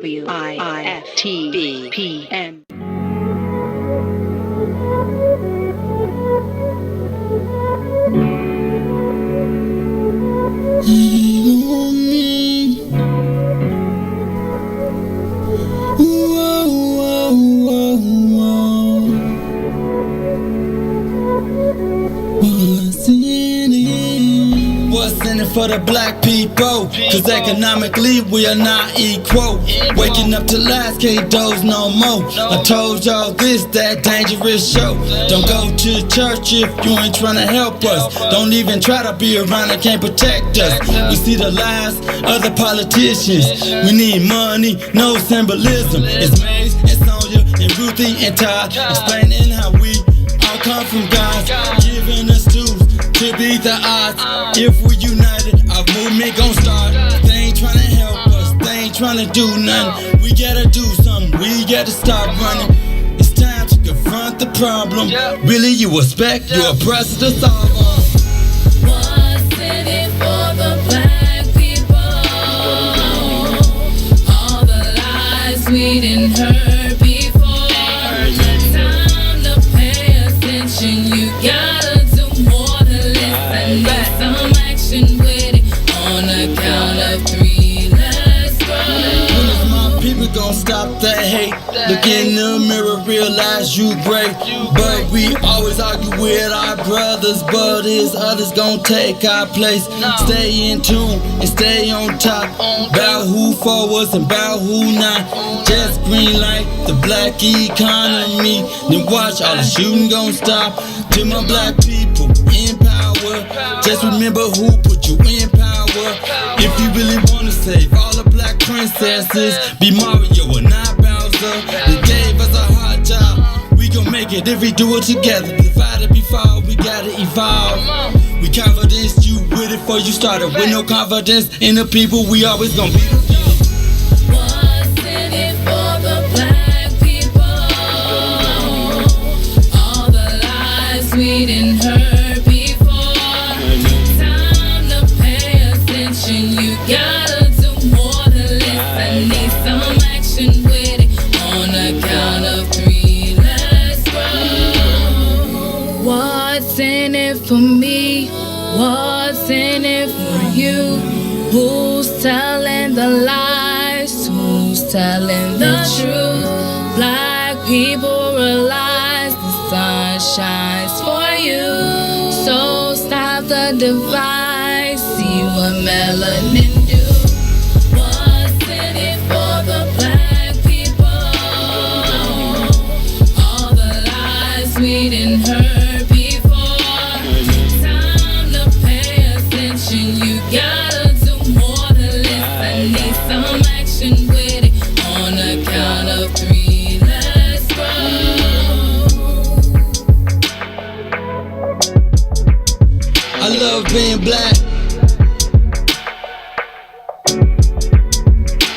WIFTBPM. For the black people, cause economically we are not equal. Waking up to lies, can't doze no more. I told y'all this, that dangerous show. Don't go to church if you ain't tryna help us. Don't even try to be around that can't protect us. We see the lies of the politicians. We need money, no symbolism. It's Maze and Sonya and Ruthie and Todd explaining how we all come from God, giving us tools to beat the odds. If we united, our movement gon' start. They ain't tryna help us, they ain't tryna do nothing. We gotta do something, we gotta stop running. It's time to confront the problem. Really, you expect your oppressor to solve them. What's in it for the black people? All the lies we didn't heard before. Time to pay attention, you gotta do more than listen. Need some action with it on the count of 3. Let's go. When is my people gon' stop the hate? Look in the mirror, realize you great. But we always argue with our brothers, but his others gon' take our place. Stay in tune and stay on top. Bout who for us and bout who not. Just green light the black economy. Then watch all the shooting gon' stop. To my black people in power, just remember who put you in power. If you really wanna save all the black princesses, be Mario or not Bowser. They gave us a hard job, we gon' make it if we do it together. Divided before, we gotta evolve. We confidence you with it before you started. With no confidence in the people, we always gon' be the What's in it for the black people? All the lies we didn't heard before. Time to pay attention, you gotta do more than listen. Need some action with it on the count of 3. Let's go. What's in it for me? What's in it for you? Who's telling the lies? Who's telling the truth? Black people realize the sun shines for you. So stop the divide, see what melanin do. What's in it for the black people? All the lies we didn't heard before. Time to pay attention, you gotta do more than listen. Need some action with it on the count of 3. Let's go. I love being black.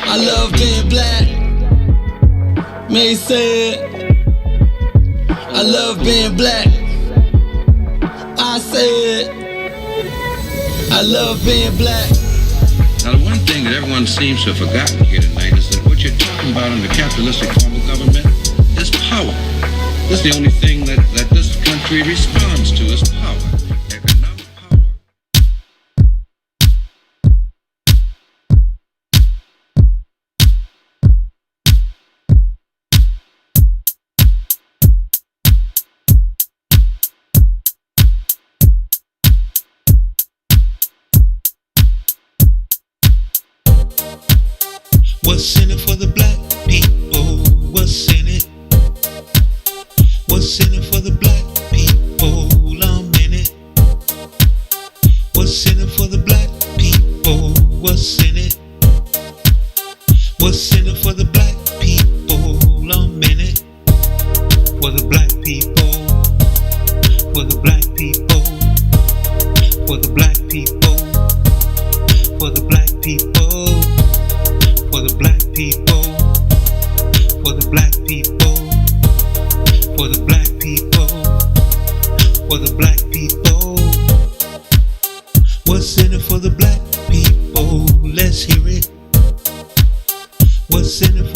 I love being black. May said, I love being black. I said, I love being black. Now, the one thing that everyone seems to have forgotten here tonight is that what you're talking about in the capitalistic form of government is power. That's the only thing that this country responds to is power. Economic power. What's in it for the black people? What's in it? What's in it for the black people? I'm in it. What's in it for the black people? What's in it? What's in it for the black people? I'm in it. For the black people. For the black people. For the black people. For the black people. For the black people, for the black people, for the black people, for the black people. What's in it for the black people? Let's hear it. What's in it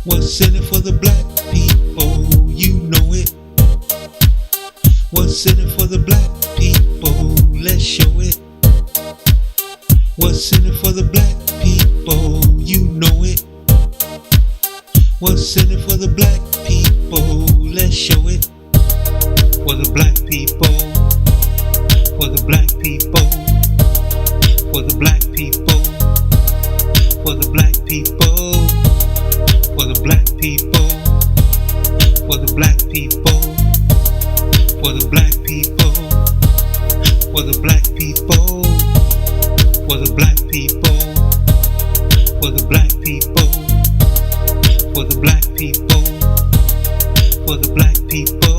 What's in it for the black people? You know it. What's in it for the black people? Let's show it. What's in it for the black people? You know it. What's in it for the black people? Let's show it. For the black people. For the black people. For the black people. For the black people. For the black people. For the black people. For the black people. For the black people. For the black people. For the black people. For the black people. For the black people.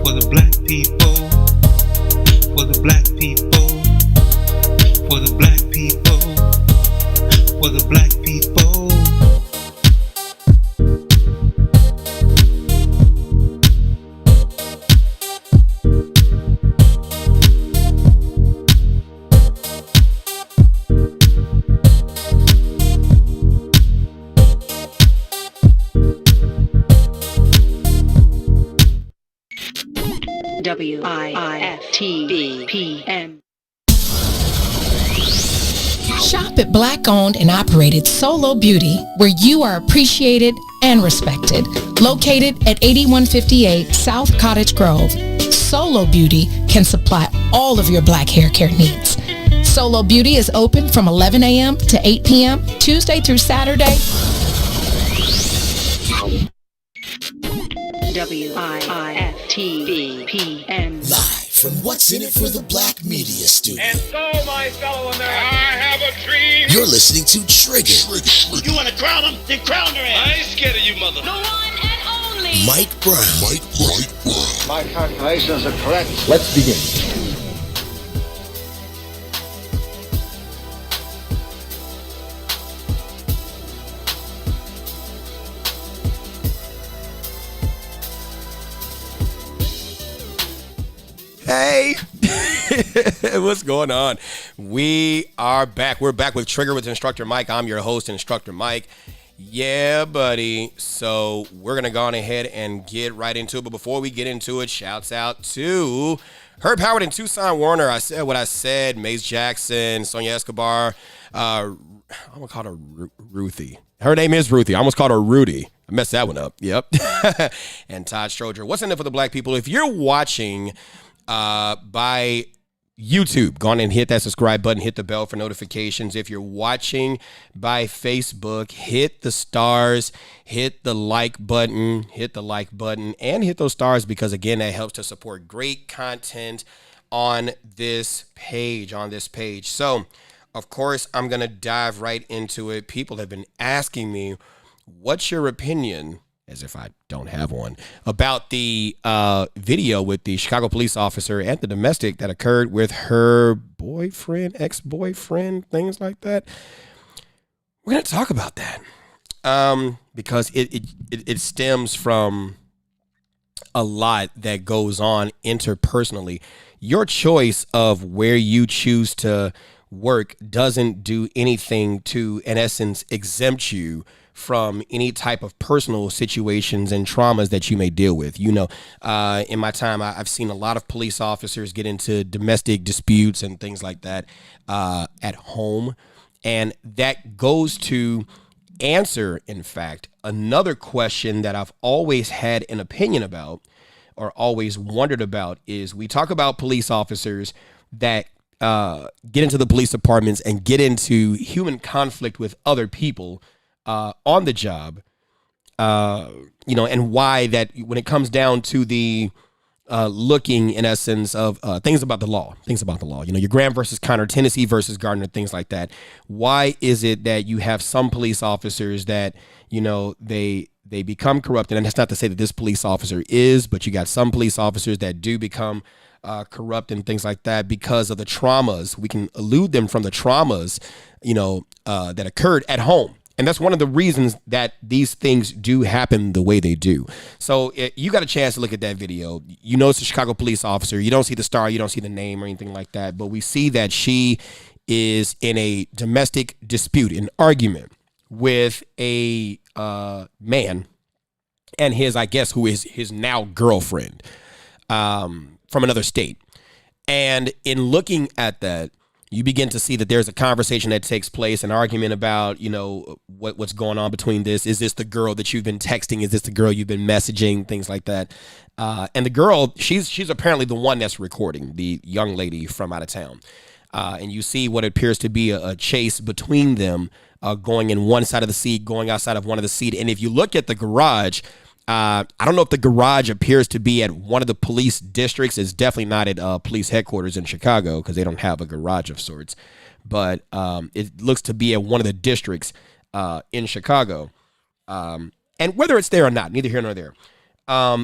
For the black people. For the black people. For the black people. For the black people. WIIFTBPM. Shop at Black-owned and operated Solo Beauty, where you are appreciated and respected. Located at 8158 South Cottage Grove, Solo Beauty can supply all of your black hair care needs. Solo Beauty is open from 11 a.m. to 8 p.m., Tuesday through Saturday. WIIFTBPM. Live from What's in It for the Black Media Studio. And so, my fellow Americans, I have a dream. You're listening to Trigger. You want to crown them? Then crown their ass. I ain't scared of you, mother. The one and only Mike Brown. My calculations are correct. Let's begin. Hey, what's going on? We are back. We're back with Trigger with Instructor Mike. I'm your host, Instructor Mike. Yeah, buddy. So we're going to go on ahead and get right into it. But before we get into it, shouts out to Herb Howard and Tucson Warner. I said what I said. Mace Jackson, Sonia Escobar. I'm going to call her Ruthie. Her name is Ruthie. I almost called her Rudy. I messed that one up. Yep. And Todd Stroger. What's in it for the black people? If you're watching by YouTube, go on and hit that subscribe button, hit the bell for notifications. If you're watching by Facebook, hit the stars, hit the like button, and hit those stars because, again, that helps to support great content on this page, So, of course, I'm going to dive right into it. People have been asking me, what's your opinion, as if I don't have one, about the video with the Chicago police officer and the domestic that occurred with her boyfriend, ex-boyfriend, things like that. We're going to talk about that because it stems from a lot that goes on interpersonally. Your choice of where you choose to work doesn't do anything to, in essence, exempt you from any type of personal situations and traumas that you may deal with. You know, in my time, I've seen a lot of police officers get into domestic disputes and things like that at home. And that goes to answer, in fact, another question that I've always had an opinion about or always wondered about is we talk about police officers that get into the police departments and get into human conflict with other people on the job, and why that when it comes down to the looking, in essence, of things about the law, your Graham versus Connor, Tennessee versus Gardner, things like that. Why is it that you have some police officers that, they become corrupted? And that's not to say that this police officer is, but you got some police officers that do become corrupt and things like that because of the traumas. We can elude them from the traumas, that occurred at home. And that's one of the reasons that these things do happen the way they do. So you got a chance to look at that video. You know it's a Chicago police officer. You don't see the star. You don't see the name or anything like that. But we see that she is in a domestic dispute, an argument with a man and his, I guess, who is his now girlfriend from another state. And in looking at that, you begin to see that there's a conversation that takes place, an argument about, what's going on between this. Is this the girl that you've been texting? Is this the girl you've been messaging? Things like that. And the girl, she's apparently the one that's recording, the young lady from out of town. And you see what appears to be a chase between them, going in one side of the seat, going outside of one of the seat. And if you look at the garage, I don't know if the garage appears to be at one of the police districts. It's definitely not at police headquarters in Chicago because they don't have a garage of sorts. But it looks to be at one of the districts in Chicago. And whether it's there or not, neither here nor there.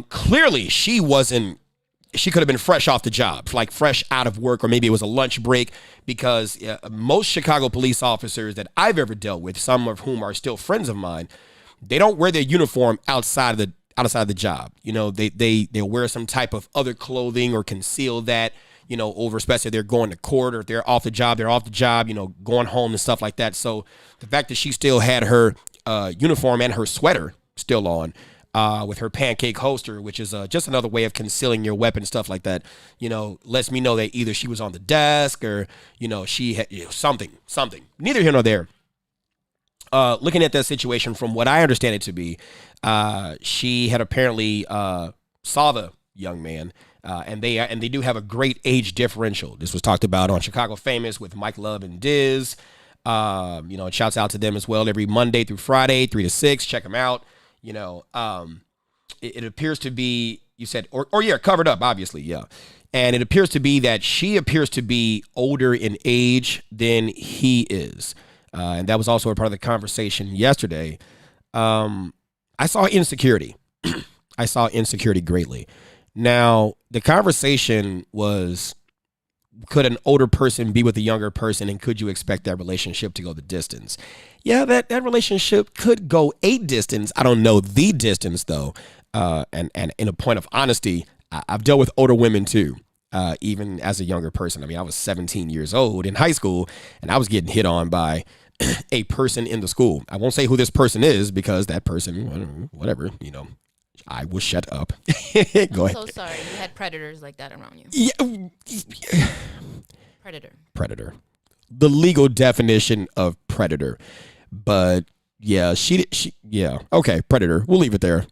Clearly, she could have been fresh off the job, like fresh out of work, or maybe it was a lunch break, because most Chicago police officers that I've ever dealt with, some of whom are still friends of mine, they don't wear their uniform outside of the job. They'll wear some type of other clothing or conceal that, over, especially if they're going to court, or if they're off the job, going home and stuff like that. So the fact that she still had her uniform and her sweater still on, with her pancake holster, which is just another way of concealing your weapon, stuff like that, lets me know that either she was on the desk or, she had something. Neither here nor there. Looking at that situation, from what I understand it to be, she had apparently saw the young man, and they do have a great age differential. This was talked about on Chicago Famous with Mike Love and Diz. Shouts out to them as well. Every Monday through Friday, 3 to 6. Check them out. It appears to be, you said, covered up, obviously, yeah. And it appears to be that she appears to be older in age than he is. And that was also a part of the conversation yesterday. I saw insecurity. I saw insecurity greatly. Now, the conversation was, could an older person be with a younger person, and could you expect that relationship to go the distance? Yeah, that relationship could go a distance. I don't know the distance, though. And in a point of honesty, I've dealt with older women, too. Even as a younger person. I mean, I was 17 years old in high school, and I was getting hit on by a person in the school. I won't say who this person is, because that person, whatever, I will shut up. Go ahead. So sorry. You had predators like that around you. Yeah. Predator. The legal definition of predator. But yeah, yeah. Okay, predator. We'll leave it there.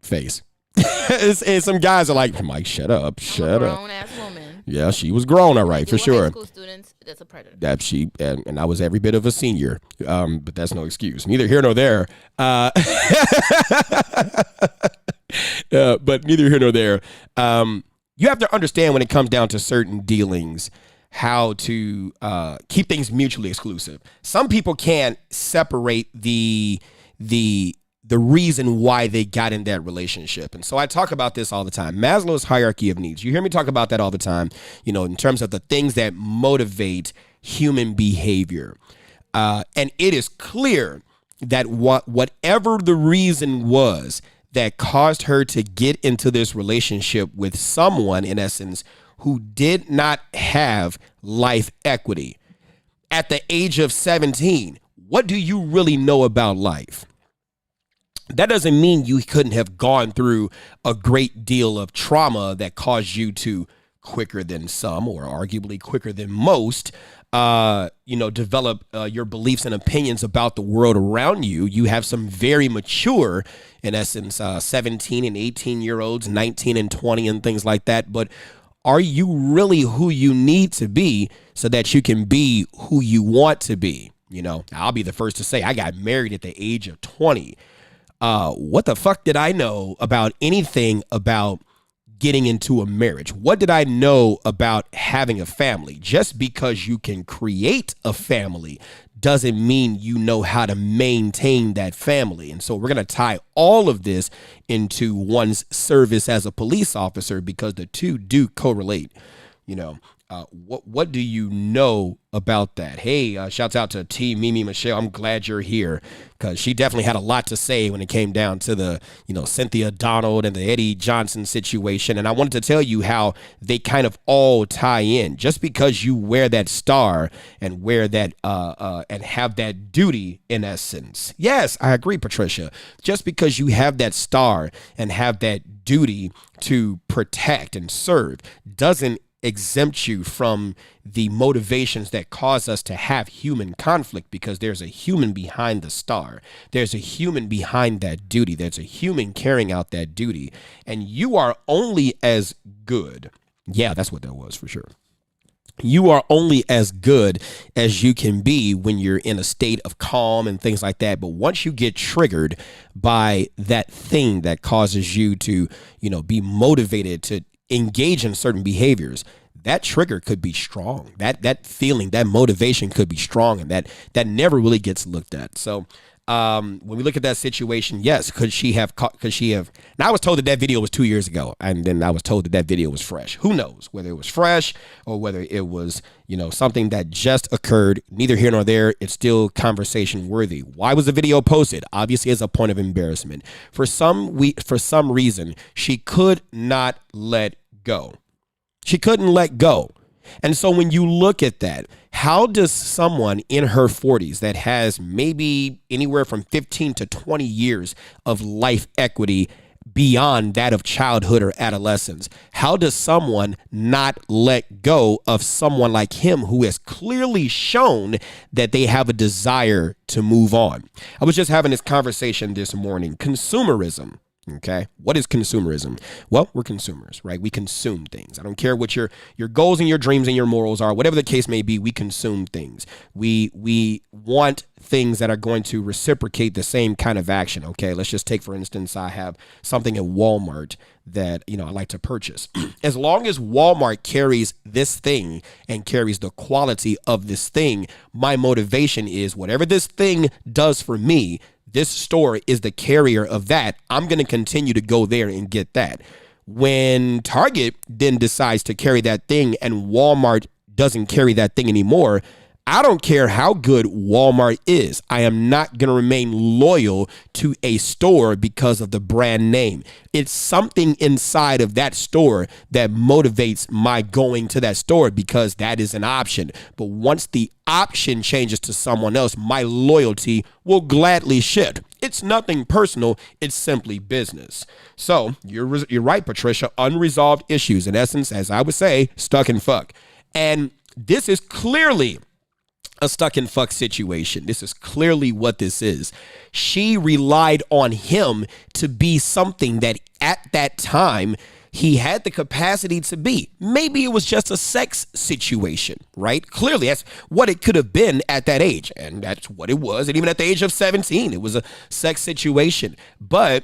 Face. And some guys are like, Mike, shut up. Grown-ass woman. Yeah, she was grown, all right, for sure. High school students, that's a predator. That she and I was every bit of a senior, but that's no excuse. Neither here nor there. But neither here nor there. You have to understand, when it comes down to certain dealings, how to keep things mutually exclusive. Some people can't separate the reason why they got in that relationship. And so I talk about this all the time. Maslow's hierarchy of needs. You hear me talk about that all the time, in terms of the things that motivate human behavior. And it is clear that whatever the reason was that caused her to get into this relationship with someone, in essence, who did not have life equity. At the age of 17, what do you really know about life? That doesn't mean you couldn't have gone through a great deal of trauma that caused you to, quicker than some, or arguably quicker than most, develop your beliefs and opinions about the world around you. You have some very mature, in essence, 17 and 18-year-olds, 19 and 20 and things like that. But are you really who you need to be so that you can be who you want to be? I'll be the first to say I got married at the age of 20. What the fuck did I know about anything about getting into a marriage? What did I know about having a family? Just because you can create a family doesn't mean you know how to maintain that family. And so we're going to tie all of this into one's service as a police officer, because the two do correlate. What do you know about that? Hey, shouts out to T Mimi Michelle. I'm glad you're here because she definitely had a lot to say when it came down to the, Cynthia Donald and the Eddie Johnson situation. And I wanted to tell you how they kind of all tie in. Just because you wear that star and wear that and have that duty in essence. Yes, I agree, Patricia. Just because you have that star and have that duty to protect and serve doesn't exempt you from the motivations that cause us to have human conflict, because there's a human behind the star. There's a human behind that duty. There's a human carrying out that duty. And you are only as good. Yeah, that's what that was for sure. You are only as good as you can be when you're in a state of calm and things like that. But once you get triggered by that thing that causes you to, be motivated to engage in certain behaviors, that trigger could be strong. That feeling, that motivation could be strong, and that never really gets looked at. So when we look at that situation, yes, could she have? Now, I was told that video was 2 years ago, and then I was told that video was fresh. Who knows whether it was fresh or whether it was, something that just occurred. Neither here nor there. It's still conversation worthy. Why was the video posted? Obviously, as a point of embarrassment. For some reason, she could not let go. She couldn't let go. And so when you look at that, how does someone in her 40s that has maybe anywhere from 15 to 20 years of life equity beyond that of childhood or adolescence, how does someone not let go of someone like him who has clearly shown that they have a desire to move on? I was just having this conversation this morning. Consumerism. Okay. What is consumerism? Well, we're consumers, right? We consume things. I don't care what your goals and your dreams and your morals are, whatever the case may be, we consume things. We want things that are going to reciprocate the same kind of action. Okay. Let's just take, for instance, I have something at Walmart that, I like to purchase. As long as Walmart carries this thing and carries the quality of this thing, my motivation is whatever this thing does for me, this store is the carrier of that. I'm going to continue to go there and get that. When Target then decides to carry that thing and Walmart doesn't carry that thing anymore, I don't care how good Walmart is. I am not going to remain loyal to a store because of the brand name. It's something inside of that store that motivates my going to that store because that is an option. But once the option changes to someone else, my loyalty will gladly shift. It's nothing personal. It's simply business. So you're right, Patricia. Unresolved issues. In essence, as I would say, stuck in fuck. And this is clearly a stuck in fuck situation. This is clearly what this is. She relied on him to be something that at that time he had the capacity to be. Maybe it was just a sex situation, right? Clearly, that's what it could have been at that age. And that's what it was. And even at the age of 17, it was a sex situation. But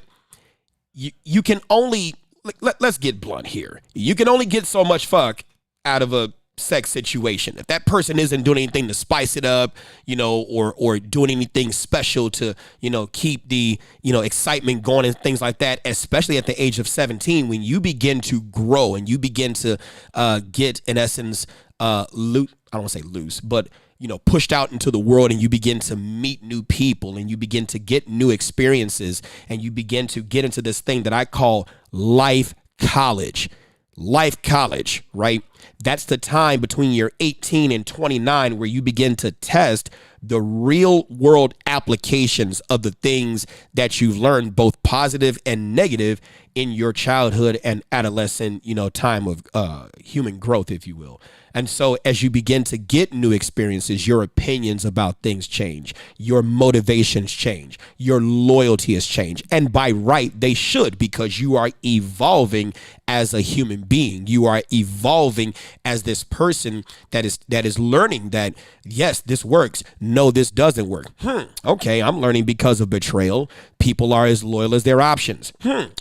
you can only, let's get blunt here. You can only get so much fuck out of a sex situation. If that person isn't doing anything to spice it up, or doing anything special to, keep the, excitement going and things like that, especially at the age of 17, when you begin to grow and you begin to get, in essence, loose, I don't want to say loose, but pushed out into the world, and you begin to meet new people and you begin to get new experiences and you begin to get into this thing that I call life college, right? That's the time between your 18 and 29 where you begin to test the real world applications of the things that you've learned, both positive and negative, in your childhood and adolescent, time of human growth, if you will. And so as you begin to get new experiences, your opinions about things change, your motivations change, your loyalty has changed. And by right, they should, because you are evolving as a human being. You are evolving as this person that is learning that, yes, this works. No, this doesn't work. Okay, I'm learning because of betrayal. People are as loyal as their options.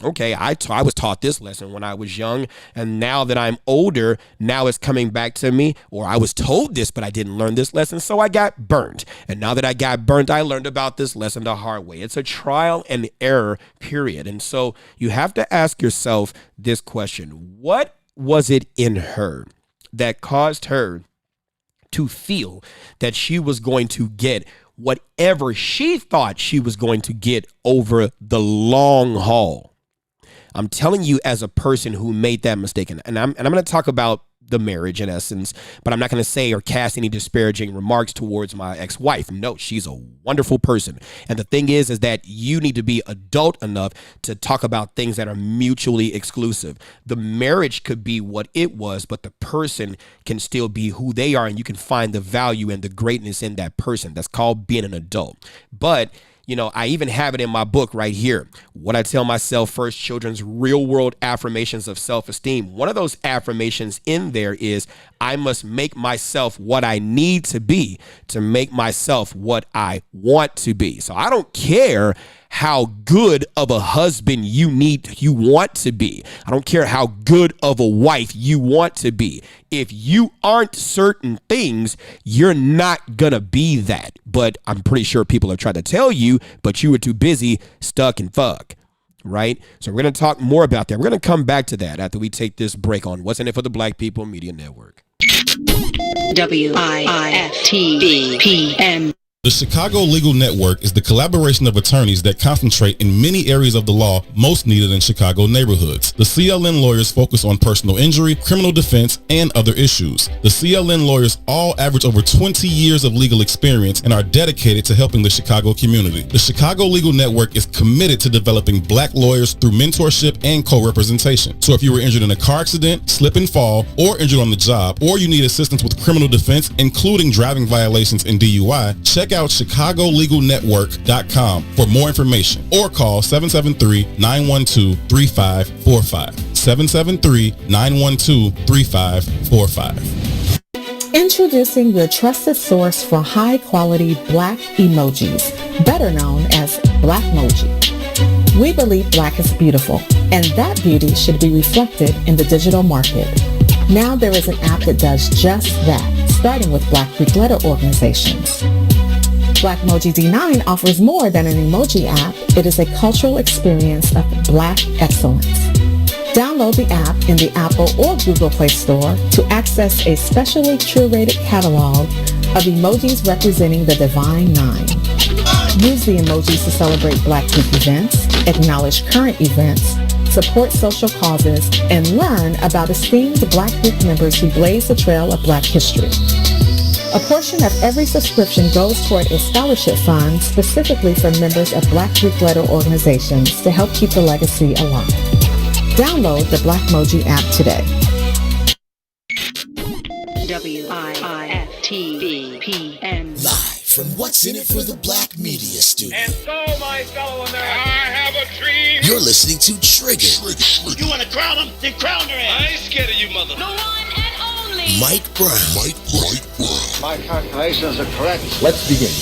Okay, I was taught this lesson when I was young, and now that I'm older, now it's coming back to me, or I was told this, but I didn't learn this lesson, so I got burnt. And now that I got burnt, I learned about this lesson the hard way. It's a trial and error period. And so you have to ask yourself this question: what was it in her that caused her to feel that she was going to get whatever she thought she was going to get over the long haul. I'm telling you, as a person who made that mistake, and I'm going to talk about the marriage in essence, but I'm not going to say or cast any disparaging remarks towards my ex-wife. No, she's a wonderful person. And the thing is that you need to be adult enough to talk about things that are mutually exclusive. The marriage could be what it was, but the person can still be who they are, and you can find the value and the greatness in that person. That's called being an adult. But you know, I even have it in my book right here. What I tell myself first, children's real world affirmations of self-esteem. One of those affirmations in there is I must make myself what I need to be to make myself what I want to be. So I don't care how good of a husband you want to be. I don't care how good of a wife you want to be. If you aren't certain things, you're not gonna be that. But I'm pretty sure people have tried to tell you, but you were too busy, stuck, and fuck. Right? So we're gonna talk more about that. We're gonna come back to that after we take this break on What's in It for the Black People Media Network. WIFTBPM. The Chicago Legal Network is the collaboration of attorneys that concentrate in many areas of the law most needed in Chicago neighborhoods. The CLN lawyers focus on personal injury, criminal defense, and other issues. The CLN lawyers all average over 20 years of legal experience and are dedicated to helping the Chicago community. The Chicago Legal Network is committed to developing black lawyers through mentorship and co-representation. So if you were injured in a car accident, slip and fall, or injured on the job, or you need assistance with criminal defense, including driving violations and DUI, check out ChicagoLegalNetwork.com for more information or call 773-912-3545. 773-912-3545. Introducing your trusted source for high-quality black emojis, better known as Blackmoji. We believe black is beautiful, and that beauty should be reflected in the digital market. Now there is an app that does just that, starting with Black Greek letter organizations. Blackmoji D9 offers more than an emoji app. It is a cultural experience of black excellence. Download the app in the Apple or Google Play Store to access a specially curated catalog of emojis representing the Divine Nine. Use the emojis to celebrate Black Greek events, acknowledge current events, support social causes, and learn about esteemed Black Greek members who blaze the trail of Black history. A portion of every subscription goes toward a scholarship fund specifically for members of Black Greek letter organizations to help keep the legacy alive. Download the Blackmoji app today. WIFTBPM. Live from What's in It for the Black Media Studio. And so, my fellow Americans, I have a dream. You're listening to Trigger. You want to crown him? Then crown her ass. I ain't scared of you, mother. The one and only Mike Brown. My calculations are correct. Let's begin.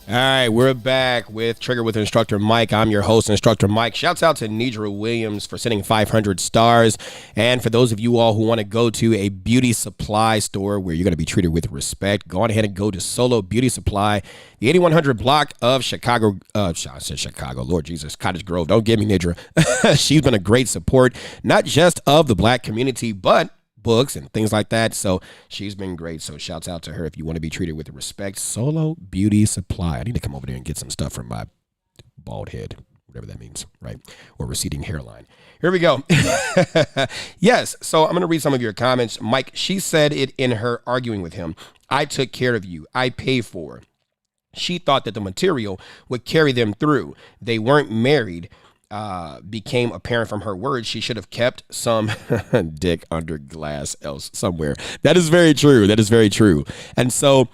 All right, we're back with Trigger with Instructor Mike. I'm your host, Instructor Mike. Shouts out to Nidra Williams for sending 500 stars. And for those of you all who want to go to a beauty supply store where you're going to be treated with respect, go on ahead and go to Solo Beauty Supply, the 8100 block of Chicago. I said Chicago, Lord Jesus, Cottage Grove. Don't get me, Nidra. She's been a great support, not just of the black community, but books and things like that. So she's been great. So shouts out to her if you want to be treated with respect. Solo Beauty Supply. I need to come over there and get some stuff from my bald head, whatever that means, right? Or receding hairline. Here we go. Yes. So I'm going to read some of your comments. Mike, she said it in her arguing with him. I took care of you. I pay for. She thought that the material would carry them through. They weren't married. Became apparent from her words. She should have kept some dick under glass else somewhere. That is very true. That is very true. And so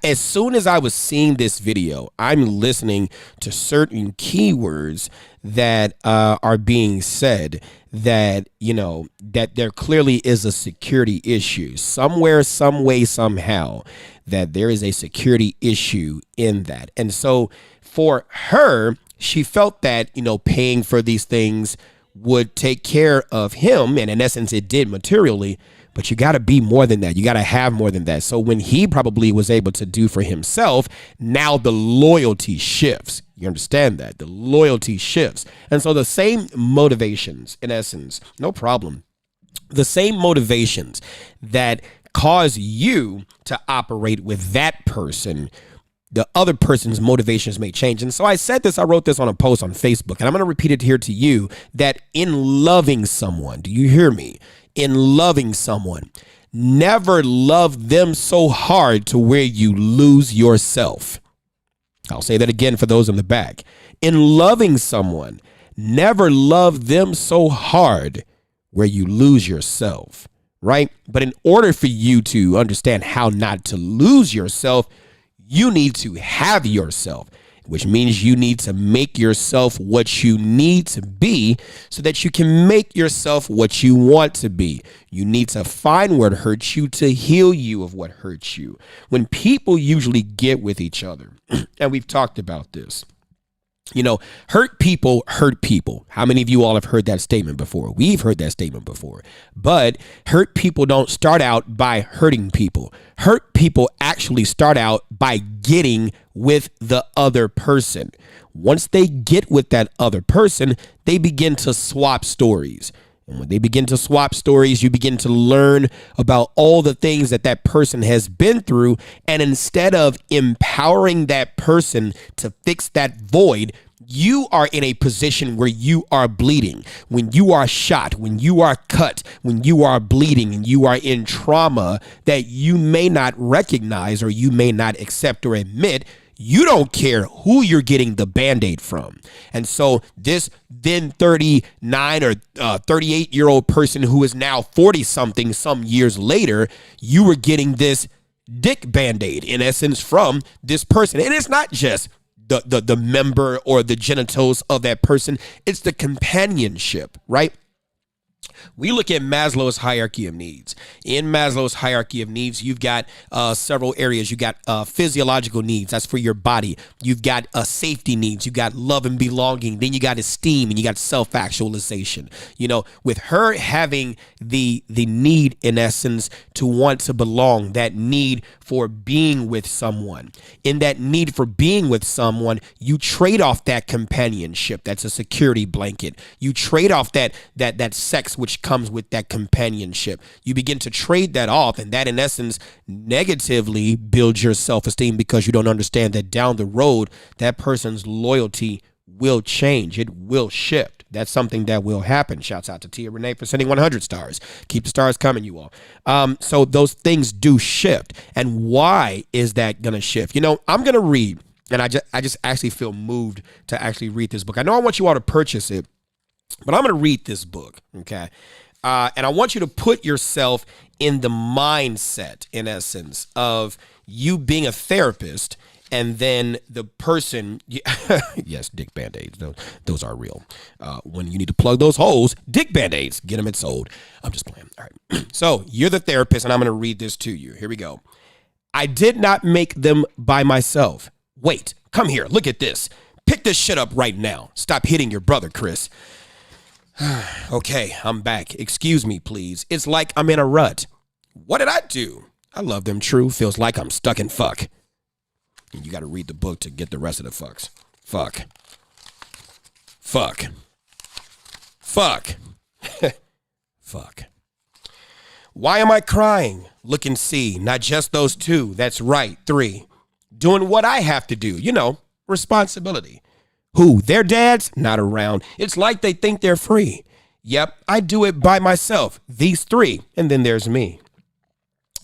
as soon as I was seeing this video, I'm listening to certain keywords that are being said that, you know, that there clearly is a security issue somewhere, some way, somehow, that there is a security issue in that. And so for her, she felt that, you know, paying for these things would take care of him. And in essence, it did materially. But you got to be more than that. You got to have more than that. So when he probably was able to do for himself, now the loyalty shifts. You understand that? The loyalty shifts. And so the same motivations, in essence, no problem. The same motivations that cause you to operate with that person, the other person's motivations may change. And so I wrote this on a post on Facebook, and I'm going to repeat it here to you, that in loving someone, do you hear me? In loving someone, never love them so hard to where you lose yourself. I'll say that again for those in the back. In loving someone, never love them so hard where you lose yourself, right? But in order for you to understand how not to lose yourself, you need to have yourself, which means you need to make yourself what you need to be so that you can make yourself what you want to be. You need to find what hurts you to heal you of what hurts you. When people usually get with each other, and we've talked about this, you know, hurt people hurt people. How many of you all have heard that statement before? We've heard that statement before. But hurt people don't start out by hurting people. Hurt people actually start out by getting with the other person. Once they get with that other person, they begin to swap stories. And when they begin to swap stories, you begin to learn about all the things that that person has been through. And instead of empowering that person to fix that void, you are in a position where you are bleeding. When you are shot, when you are cut, when you are bleeding and you are in trauma that you may not recognize or you may not accept or admit, you don't care who you're getting the Band-Aid from. And so this then 39 or 38-year-old person who is now 40-something some years later, you were getting this dick Band-Aid, in essence, from this person. And it's not just the member or the genitals of that person. It's the companionship, right? We look at Maslow's hierarchy of needs. In Maslow's hierarchy of needs, you've got several areas. You got physiological needs. That's for your body. You've got safety needs. You got love and belonging. Then you got esteem and you got self-actualization. You know, with her having the need, in essence, to want to belong, that need for being with someone. In that need for being with someone, you trade off that companionship. That's a security blanket. You trade off that sex which comes with that companionship. You begin to trade that off, and that in essence negatively builds your self-esteem because you don't understand that down the road that person's loyalty will change. It will shift. That's something that will happen. Shouts out to Tia Renee for sending 100 stars. Keep the stars coming, you all. So those things do shift. And why is that going to shift? You know, I'm going to read, and I just actually feel moved to actually read this book. I know I want you all to purchase it, but I'm going to read this book, okay? And I want you to put yourself in the mindset, in essence, of you being a therapist and then the person, yes, dick Band-Aids, those are real. When you need to plug those holes, dick Band-Aids, get them, it's sold. I'm just playing. All right. So you're the therapist, and I'm going to read this to you. Here we go. I did not make them by myself. Wait, come here. Look at this. Pick this shit up right now. Stop hitting your brother, Chris. Okay, I'm back. Excuse me, please. It's like I'm in a rut. What did I do? I love them true. Feels like I'm stuck in fuck. And you got to read the book to get the rest of the fucks. Fuck. Fuck. Fuck. Fuck. Why am I crying? Look and see. Not just those two. That's right. 3. Doing what I have to do. You know, responsibility. Who? Their dads? Not around. It's like they think they're free. Yep, I do it by myself. These 3. And then there's me.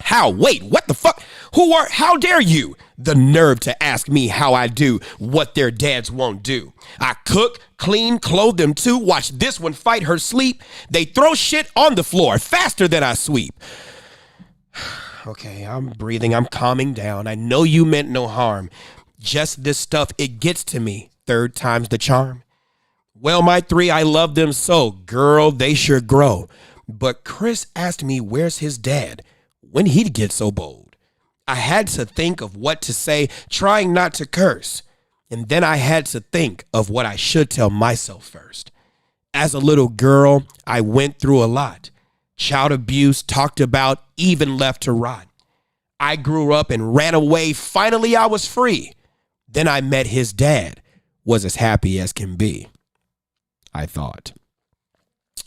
How? Wait, what the fuck? How dare you? The nerve to ask me how I do what their dads won't do. I cook, clean, clothe them too. Watch this one fight her sleep. They throw shit on the floor faster than I sweep. Okay, I'm breathing. I'm calming down. I know you meant no harm. Just this stuff, it gets to me. 3rd time's the charm. Well, my 3, I love them so. Girl, they sure grow. But Chris asked me where's his dad when he'd get so bold. I had to think of what to say, trying not to curse. And then I had to think of what I should tell myself first. As a little girl, I went through a lot. Child abuse talked about, even left to rot. I grew up and ran away. Finally, I was free. Then I met his dad. Was as happy as can be. I thought.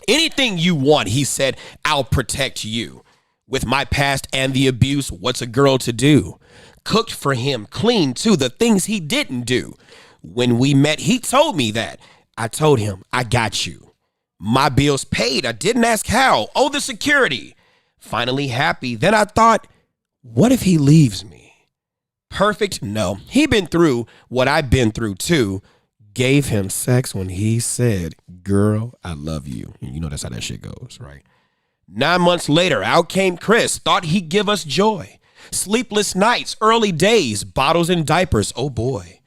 Anything you want, he said, I'll protect you. With my past and the abuse, what's a girl to do? Cooked for him, clean too, the things he didn't do. When we met, he told me that. I told him, I got you. My bills paid. I didn't ask how. Oh, the security. Finally happy. Then I thought, what if he leaves me? Perfect? No. He been through what I've been through too. Gave him sex when he said, girl, I love you. And you know that's how that shit goes, right? 9 months later, out came Chris. Thought he'd give us joy. Sleepless nights, early days, bottles and diapers. Oh boy.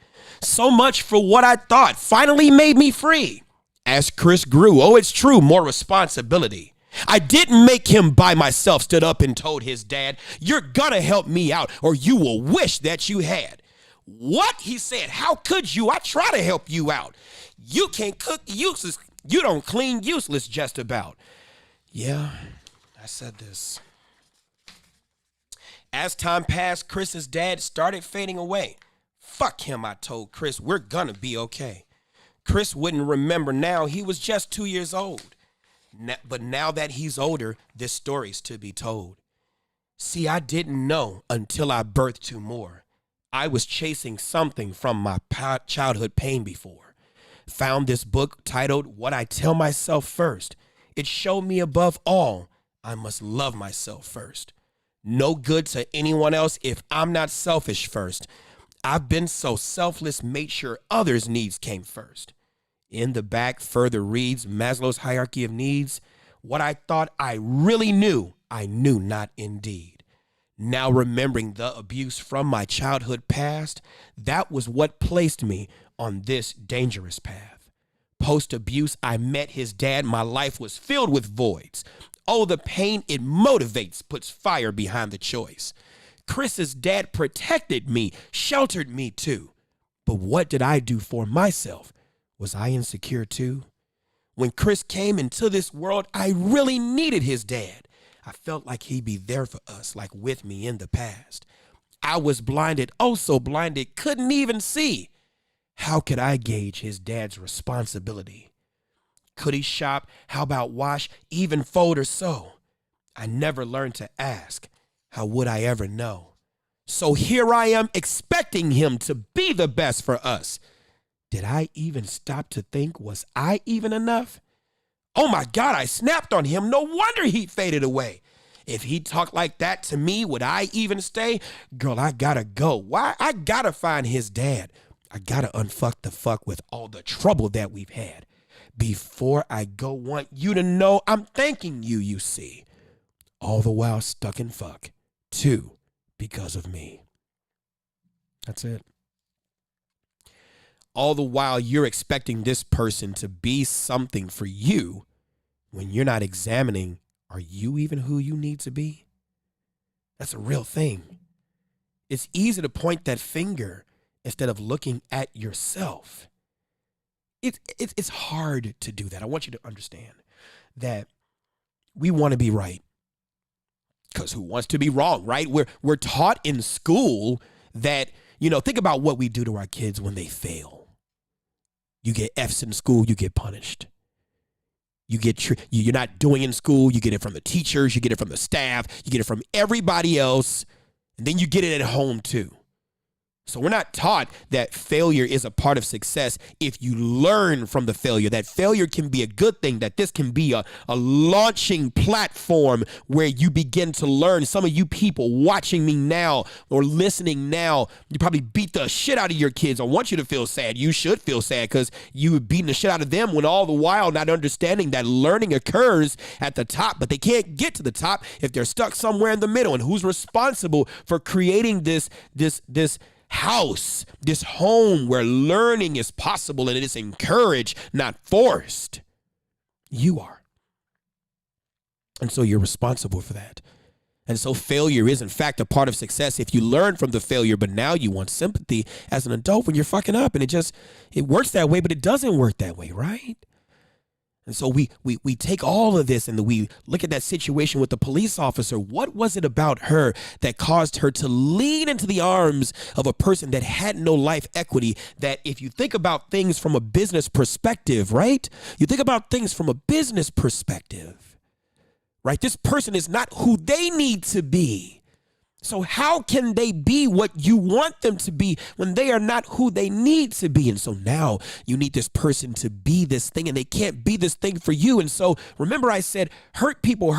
So much for what I thought finally made me free. As Chris grew, oh, it's true, more responsibility. I didn't make him by myself, stood up and told his dad, you're gonna help me out or you will wish that you had. What? He said, how could you? I try to help you out. You can't cook useless. You don't clean useless just about. Yeah, I said this. As time passed, Chris's dad started fading away. Fuck him, I told Chris. We're gonna be okay. Chris wouldn't remember now. He was just 2 years old. But now that he's older, this story's to be told. See, I didn't know until I birthed two more. I was chasing something from my childhood pain before. Found this book titled What I Tell Myself First. It showed me above all, I must love myself first. No good to anyone else if I'm not selfish first. I've been so selfless, made sure others' needs came first. In the back further reads Maslow's hierarchy of needs. What I thought I really knew, I knew not indeed. Now remembering the abuse from my childhood past, that was what placed me on this dangerous path. Post-abuse, I met his dad. My life was filled with voids. Oh, the pain it motivates, puts fire behind the choice. Chris's dad protected me, sheltered me too. But what did I do for myself? Was I insecure too? When Chris came into this world, I really needed his dad. I felt like he'd be there for us, like with me in the past. I was blinded, oh so blinded, couldn't even see. How could I gauge his dad's responsibility? Could he shop? How about wash, even fold or sew? I never learned to ask. How would I ever know? So here I am expecting him to be the best for us. Did I even stop to think, was I even enough? Oh my God, I snapped on him. No wonder he faded away. If he talked like that to me, would I even stay? Girl, I gotta go. Why? I gotta find his dad. I gotta unfuck the fuck with all the trouble that we've had. Before I go, want you to know I'm thanking you, you see. All the while stuck in fuck, too, because of me. That's it. All the while you're expecting this person to be something for you when you're not examining, are you even who you need to be? That's a real thing. It's easy to point that finger instead of looking at yourself. It's hard to do that. I want you to understand that we want to be right. Because who wants to be wrong, right? We're taught in school that, think about what we do to our kids when they fail. You get F's in school, you get punished. You're not doing in school, you get it from the teachers, you get it from the staff, you get it from everybody else, and then you get it at home too. So we're not taught that failure is a part of success if you learn from the failure, that failure can be a good thing, that this can be a launching platform where you begin to learn. Some of you people watching me now or listening now, you probably beat the shit out of your kids. I want you to feel sad. You should feel sad because you were beating the shit out of them when all the while not understanding that learning occurs at the top, but they can't get to the top if they're stuck somewhere in the middle. And who's responsible for creating this house, this home where learning is possible and it is encouraged, not forced? You are. And so you're responsible for that. And so failure is in fact a part of success if you learn from the failure, but now you want sympathy as an adult when you're fucking up. And it works that way, but it doesn't work that way, right? And so we take all of this and we look at that situation with the police officer. What was it about her that caused her to lean into the arms of a person that had no life equity? That if you think about things from a business perspective, right? You think about things from a business perspective, right? This person is not who they need to be. So how can they be what you want them to be when they are not who they need to be? And so now you need this person to be this thing, and they can't be this thing for you. And so remember I said hurt people.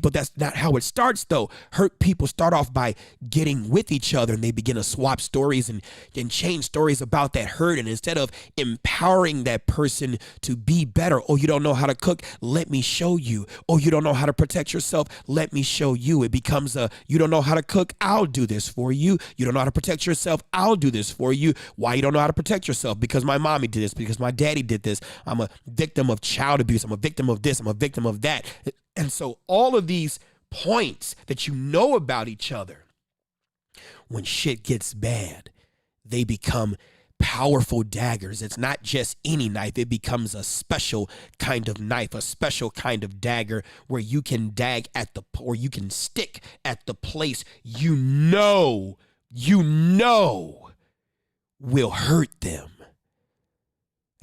That's not how it starts, though. Hurt people start off by getting with each other, and they begin to swap stories and change stories about that hurt. And instead of empowering that person to be better, oh, you don't know how to cook, let me show you. Oh, you don't know how to protect yourself, let me show you. It becomes you don't know how to cook, I'll do this for you. You don't know how to protect yourself, I'll do this for you. Why you don't know how to protect yourself? Because my mommy did this, because my daddy did this. I'm a victim of child abuse. I'm a victim of this. I'm a victim of that. And so all of these points that you know about each other, when shit gets bad, they become powerful daggers. It's not just any knife. It becomes a special kind of knife, a special kind of dagger where you can dag at or you can stick at the place you know will hurt them.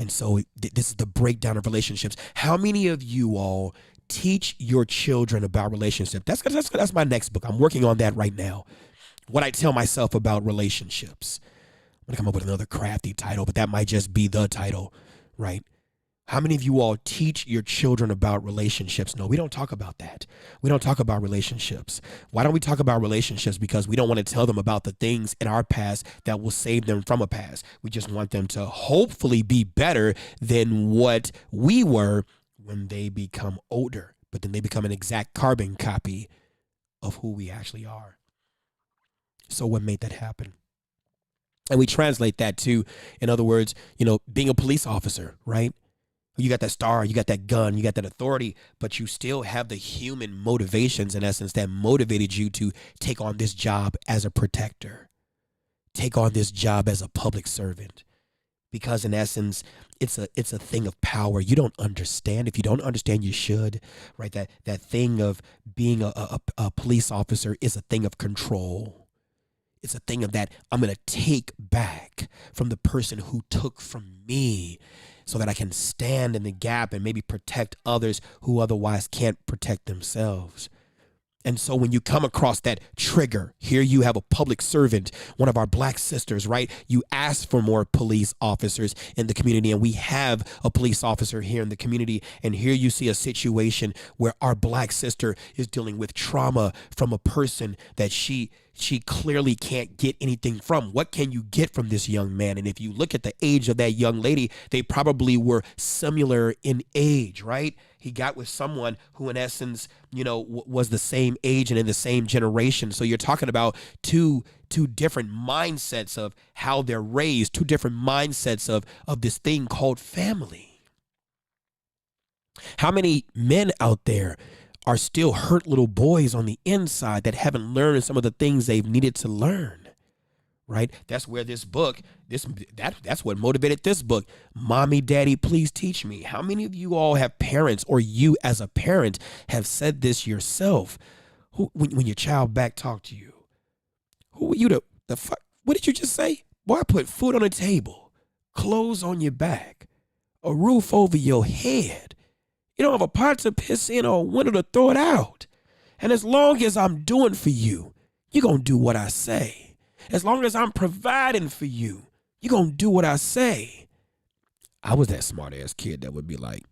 And so this is the breakdown of relationships. How many of you all teach your children about relationships? That's my next book. I'm working on that right now. What I tell myself about relationships. I'm going to come up with another crafty title, but that might just be the title, right? How many of you all teach your children about relationships? No, we don't talk about that. We don't talk about relationships. Why don't we talk about relationships? Because we don't want to tell them about the things in our past that will save them from a past. We just want them to hopefully be better than what we were when they become older, but then they become an exact carbon copy of who we actually are. So what made that happen? And we translate that to, in other words, being a police officer, right? You got that star, you got that gun, you got that authority, but you still have the human motivations, in essence, that motivated you to take on this job as a protector, take on this job as a public servant. Because in essence, it's a thing of power. You don't understand. If you don't understand, you should, right? That thing of being a police officer is a thing of control. It's a thing of that I'm going to take back from the person who took from me so that I can stand in the gap and maybe protect others who otherwise can't protect themselves. And so when you come across that trigger, here you have a public servant, one of our black sisters, right? You ask for more police officers in the community, and we have a police officer here in the community. And here you see a situation where our black sister is dealing with trauma from a person that she clearly can't get anything from. What can you get from this young man? And if you look at the age of that young lady, they probably were similar in age, right? He got with someone who in essence, was the same age and in the same generation. So you're talking about two different mindsets of how they're raised, two different mindsets of this thing called family. How many men out there are still hurt little boys on the inside that haven't learned some of the things they've needed to learn, right? That's where this book, that's what motivated this book. Mommy, Daddy, please teach me. How many of you all have parents, or you as a parent have said this yourself? When your child back talk to you, who are you the fuck? What did you just say? Boy, I put food on the table, clothes on your back, a roof over your head. You don't have a pot to piss in or a window to throw it out. And as long as I'm doing for you, you're going to do what I say. As long as I'm providing for you, you're going to do what I say. I was that smart ass kid that would be like,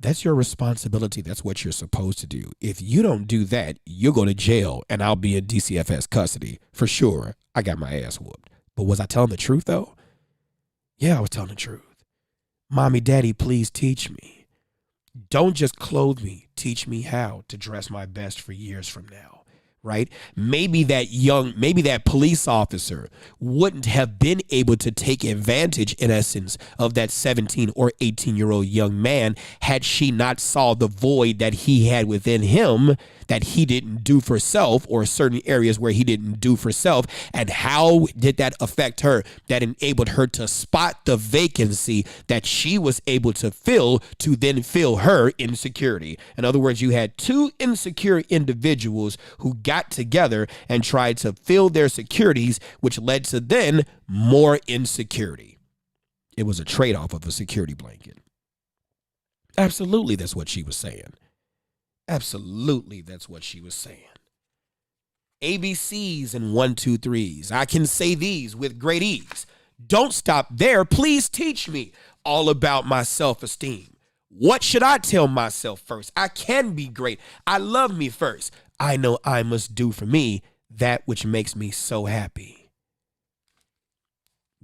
that's your responsibility. That's what you're supposed to do. If you don't do that, you'll go to jail and I'll be in DCFS custody. For sure, I got my ass whooped. But was I telling the truth though? Yeah, I was telling the truth. Mommy, Daddy, please teach me. Don't just clothe me. Teach me how to dress my best for years from now, right? Maybe that police officer wouldn't have been able to take advantage, in essence, of that 17 or 18-year-old young man had she not saw the void that he had within him that he didn't do for self, or certain areas where he didn't do for self. And how did that affect her? That enabled her to spot the vacancy that she was able to fill, to then fill her insecurity. In other words, you had two insecure individuals who got together and tried to fill their securities, which led to then more insecurity. It was a trade-off of a security blanket. Absolutely, that's what she was saying. Absolutely, that's what she was saying. ABCs and 1, 2, 3s. I can say these with great ease. Don't stop there. Please teach me all about my self-esteem. What should I tell myself first? I can be great. I love me first. I know I must do for me that which makes me so happy.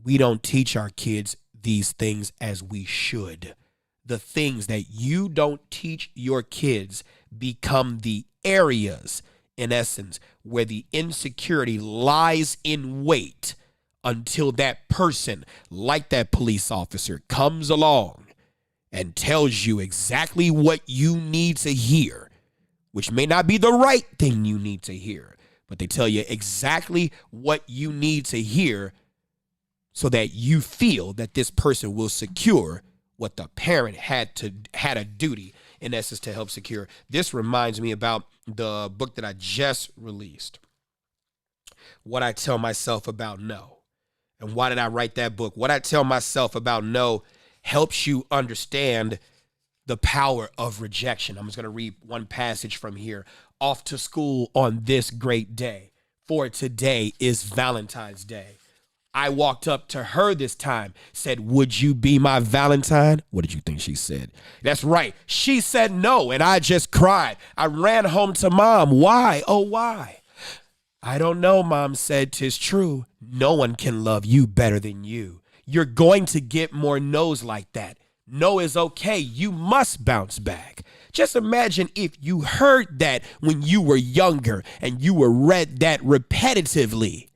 We don't teach our kids these things as we should. The things that you don't teach your kids become the areas, in essence, where the insecurity lies in wait until that person, like that police officer, comes along and tells you exactly what you need to hear, which may not be the right thing you need to hear, but they tell you exactly what you need to hear so that you feel that this person will secure what the parent had a duty, in essence, to help secure. This reminds me about the book that I just released, What I Tell Myself About No. And why did I write that book? What I Tell Myself About No helps you understand the power of rejection. I'm just going to read one passage from here. Off to school on this great day, for today is Valentine's Day. I walked up to her this time, said, would you be my Valentine? What did you think she said? That's right. She said no, and I just cried. I ran home to Mom. Why? Oh, why? I don't know, Mom said. 'Tis true. No one can love you better than you. You're going to get more no's like that. No is okay. You must bounce back. Just imagine if you heard that when you were younger and you were read that repetitively.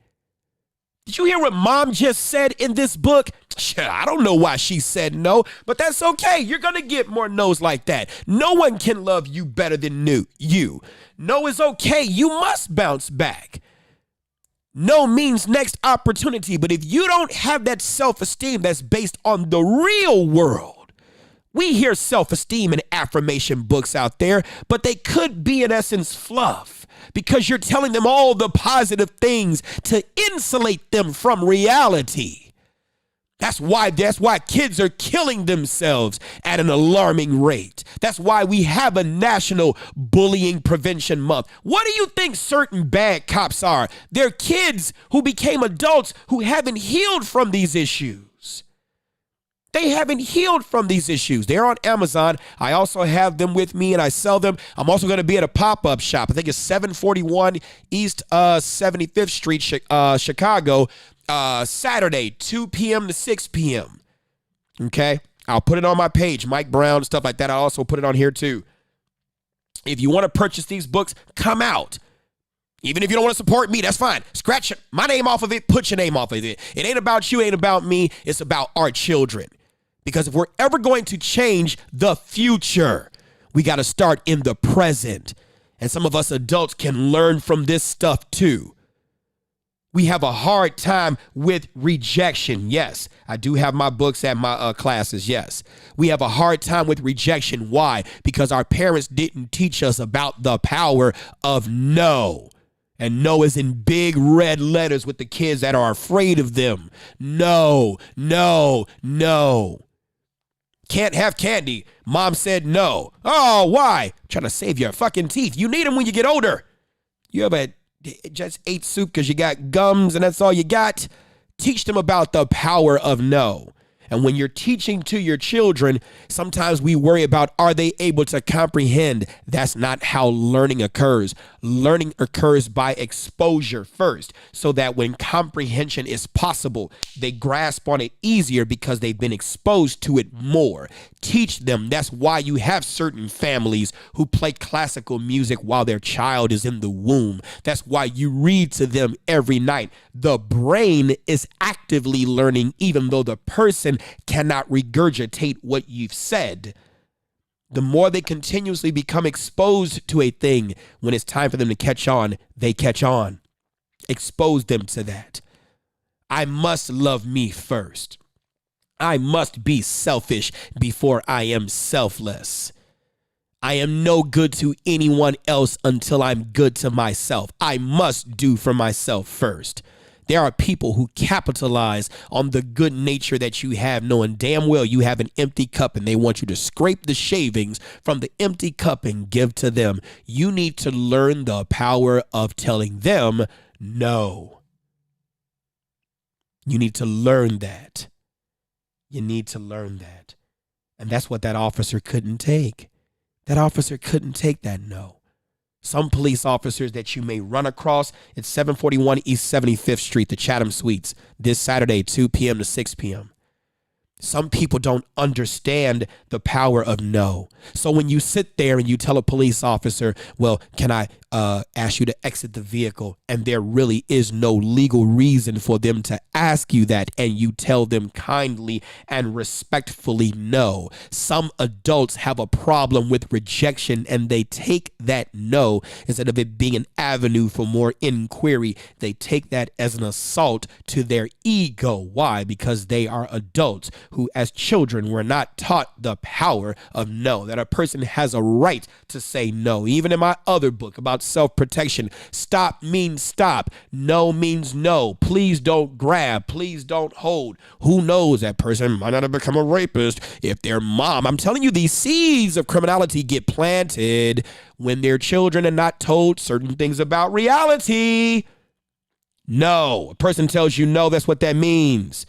Did you hear what Mom just said in this book? I don't know why she said no, but that's okay. You're going to get more no's like that. No one can love you better than you. No is okay. You must bounce back. No means next opportunity, but if you don't have that self-esteem that's based on the real world, we hear self-esteem in affirmation books out there, but they could be, in essence, fluff, because you're telling them all the positive things to insulate them from reality. That's why kids are killing themselves at an alarming rate. That's why we have a National Bullying Prevention Month. What do you think certain bad cops are? They're kids who became adults who haven't healed from these issues. They haven't healed from these issues. They're on Amazon. I also have them with me and I sell them. I'm also going to be at a pop-up shop. I think it's 741 East 75th Street, Chicago, Saturday, 2 p.m. to 6 p.m. Okay? I'll put it on my page, Mike Brown, stuff like that. I'll also put it on here too. If you want to purchase these books, come out. Even if you don't want to support me, that's fine. Scratch my name off of it. Put your name off of it. It ain't about you. It ain't about me. It's about our children. Because if we're ever going to change the future, we got to start in the present. And some of us adults can learn from this stuff too. We have a hard time with rejection. Yes, I do have my books at my classes. Yes, we have a hard time with rejection. Why? Because our parents didn't teach us about the power of no. And no is in big red letters with the kids that are afraid of them. No, no, no. Can't have candy. Mom said no. Oh, why? Trying to save your fucking teeth. You need them when you get older. You ever just ate soup because you got gums and that's all you got? Teach them about the power of no. And when you're teaching to your children, sometimes we worry about, are they able to comprehend? That's not how learning occurs. Learning occurs by exposure first, so that when comprehension is possible, they grasp on it easier because they've been exposed to it more. Teach them. That's why you have certain families who play classical music while their child is in the womb. That's why you read to them every night. The brain is actively learning, even though the person cannot regurgitate what you've said. The more they continuously become exposed to a thing, when it's time for them to catch on, they catch on. Expose them to that. I must love me first. I must be selfish before I am selfless. I am no good to anyone else until I'm good to myself. I must do for myself first. There are people who capitalize on the good nature that you have, knowing damn well you have an empty cup and they want you to scrape the shavings from the empty cup and give to them. You need to learn the power of telling them no. You need to learn that. You need to learn that. And that's what that officer couldn't take. That officer couldn't take that no. Some police officers that you may run across, it's 741 East 75th Street, the Chatham Suites, this Saturday, 2 p.m. to 6 p.m. Some people don't understand the power of no. So when you sit there and you tell a police officer, well, can I ask you to exit the vehicle, and there really is no legal reason for them to ask you that, and you tell them kindly and respectfully no. Some adults have a problem with rejection, and they take that no, instead of it being an avenue for more inquiry, they take that as an assault to their ego. Why? Because they are adults who, as children, were not taught the power of no, that a person has a right to say no. Even in my other book about self-protection, stop means stop. No means no. Please don't grab. Please don't hold. Who knows? That person might not have become a rapist if their mom. I'm telling you, these seeds of criminality get planted when their children are not told certain things about reality. No. A person tells you no, that's what that means.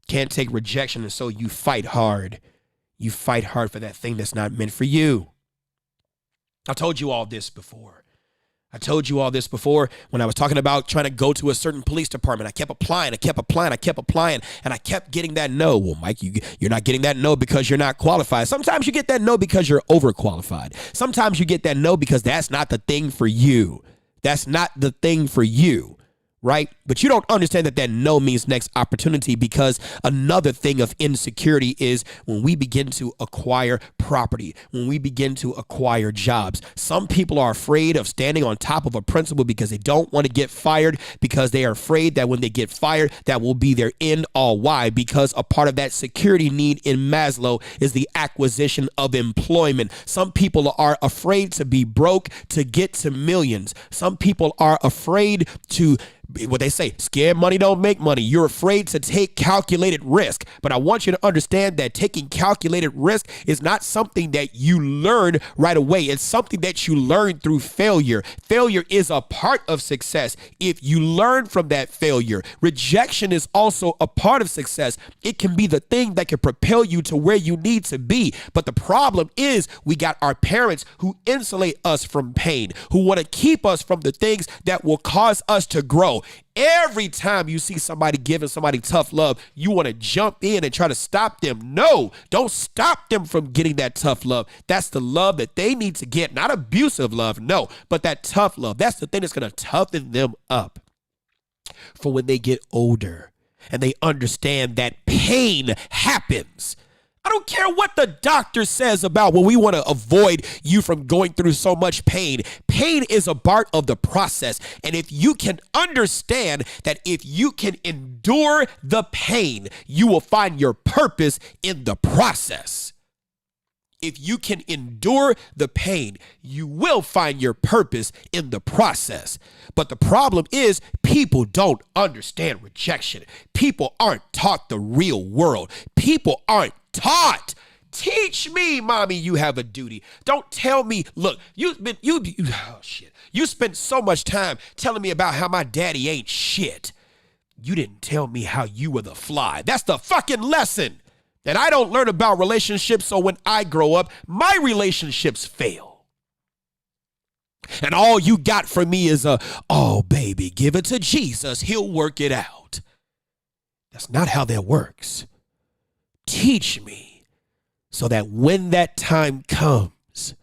Can't take rejection, and so you fight hard. You fight hard for that thing that's not meant for you. I told you all this before. When I was talking about trying to go to a certain police department. I kept applying, and I kept getting that no. Well, Mike, you're not getting that no because you're not qualified. Sometimes you get that no because you're overqualified. Sometimes you get that no because that's not the thing for you. That's not the thing for you. Right? But you don't understand that no means next opportunity, because another thing of insecurity is when we begin to acquire property, when we begin to acquire jobs. Some people are afraid of standing on top of a principal because they don't want to get fired, because they are afraid that when they get fired, that will be their end all. Why? Because a part of that security need in Maslow is the acquisition of employment. Some people are afraid to be broke to get to millions. Some people are afraid to, what they say, scared money don't make money. You're afraid to take calculated risk. But I want you to understand that taking calculated risk is not something that you learn right away. It's something that you learn through failure. Failure is a part of success if you learn from that failure. Rejection is also a part of success. It can be the thing that can propel you to where you need to be. But the problem is we got our parents who insulate us from pain, who want to keep us from the things that will cause us to grow. Every time you see somebody giving somebody tough love, you want to jump in and try to stop them. No, don't stop them from getting that tough love. That's the love that they need to get, not abusive love, no, but that tough love. That's the thing that's going to toughen them up for when they get older and they understand that pain happens. I don't care what the doctor says about when we want to avoid you from going through so much pain. Pain is a part of the process. And if you can understand that if you can endure the pain, you will find your purpose in the process. If you can endure the pain, you will find your purpose in the process. But the problem is people don't understand rejection. People aren't taught the real world. People aren't taught. Teach me, mommy, you have a duty. Don't tell me, look, you spent so much time telling me about how my daddy ain't shit. You didn't tell me how you were the fly. That's the fucking lesson that I don't learn about relationships. So when I grow up, my relationships fail. And all you got from me is oh, baby, give it to Jesus. He'll work it out. That's not how that works. Teach me so that when that time comes,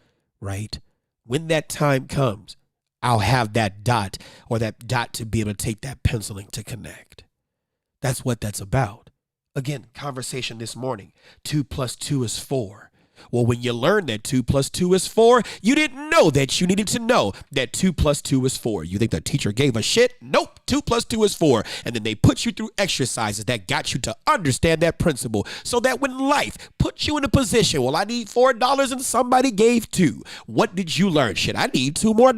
right? When that time comes, I'll have that dot to be able to take that penciling to connect. That's what that's about. Again, conversation this morning. 2 + 2 is 4. Well, when you learn that 2 + 2 is 4, you didn't know that you needed to know that 2 + 2 is 4. You think the teacher gave a shit? Nope, 2 + 2 is 4. And then they put you through exercises that got you to understand that principle so that when life puts you in a position, well, I need $4 and somebody gave 2. What did you learn? Shit, I need $2 more.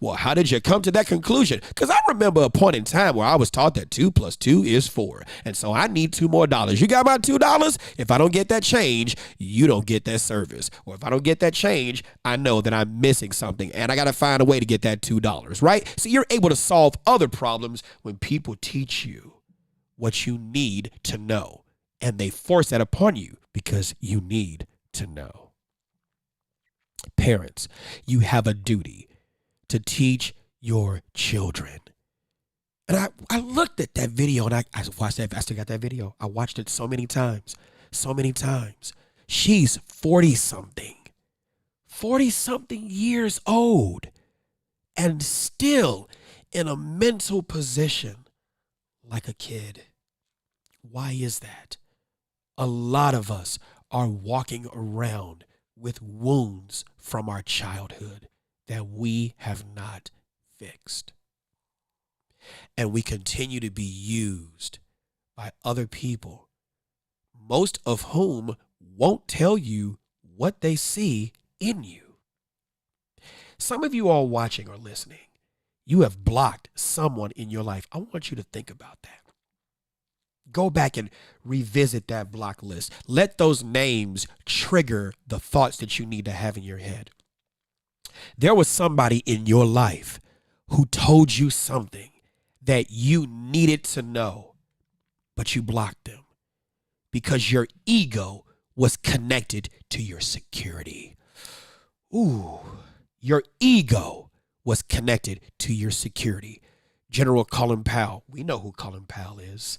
Well, how did you come to that conclusion? Because I remember a point in time where I was taught that 2 + 2 is 4. And so I need $2 more. You got my $2? If I don't get that change, you don't get that service. Or if I don't get that change, I know that I'm missing something and I got to find a way to get that $2, right? So you're able to solve other problems when people teach you what you need to know, and they force that upon you because you need to know. Parents, you have a duty to teach your children. And I looked at that video and I watched that. I still got that video. I watched it so many times. She's 40-something years old and still in a mental position like a kid. Why is that? A lot of us are walking around with wounds from our childhood that we have not fixed. And we continue to be used by other people, most of whom won't tell you what they see in you. Some of you all watching or listening, you have blocked someone in your life. I want you to think about that. Go back and revisit that block list. Let those names trigger the thoughts that you need to have in your head. There was somebody in your life who told you something that you needed to know, but you blocked them because your ego was connected to your security. Ooh, your ego was connected to your security. General Colin Powell, we know who Colin Powell is.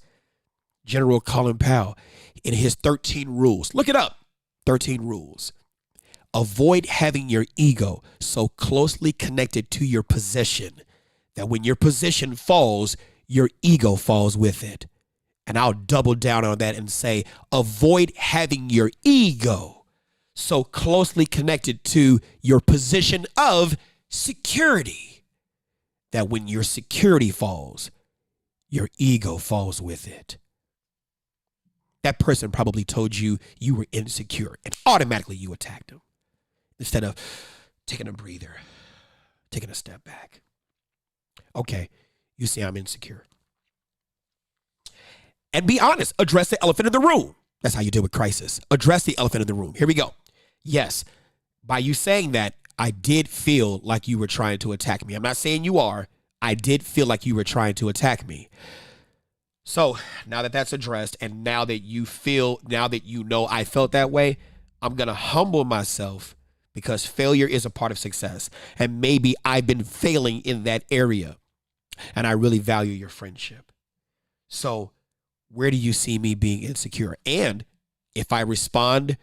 General Colin Powell, in his 13 rules, look it up, 13 rules. Avoid having your ego so closely connected to your position that when your position falls, your ego falls with it. And I'll double down on that and say, avoid having your ego so closely connected to your position of security that when your security falls, your ego falls with it. That person probably told you you were insecure and automatically you attacked them instead of taking a breather, taking a step back. Okay, you say I'm insecure. And be honest, address the elephant in the room. That's how you deal with crisis. Address the elephant in the room. Here we go. Yes, by you saying that, I did feel like you were trying to attack me. I'm not saying you are. I did feel like you were trying to attack me. So now that that's addressed and now that you know I felt that way, I'm going to humble myself because failure is a part of success. And maybe I've been failing in that area and I really value your friendship. So where do you see me being insecure? And if I respond,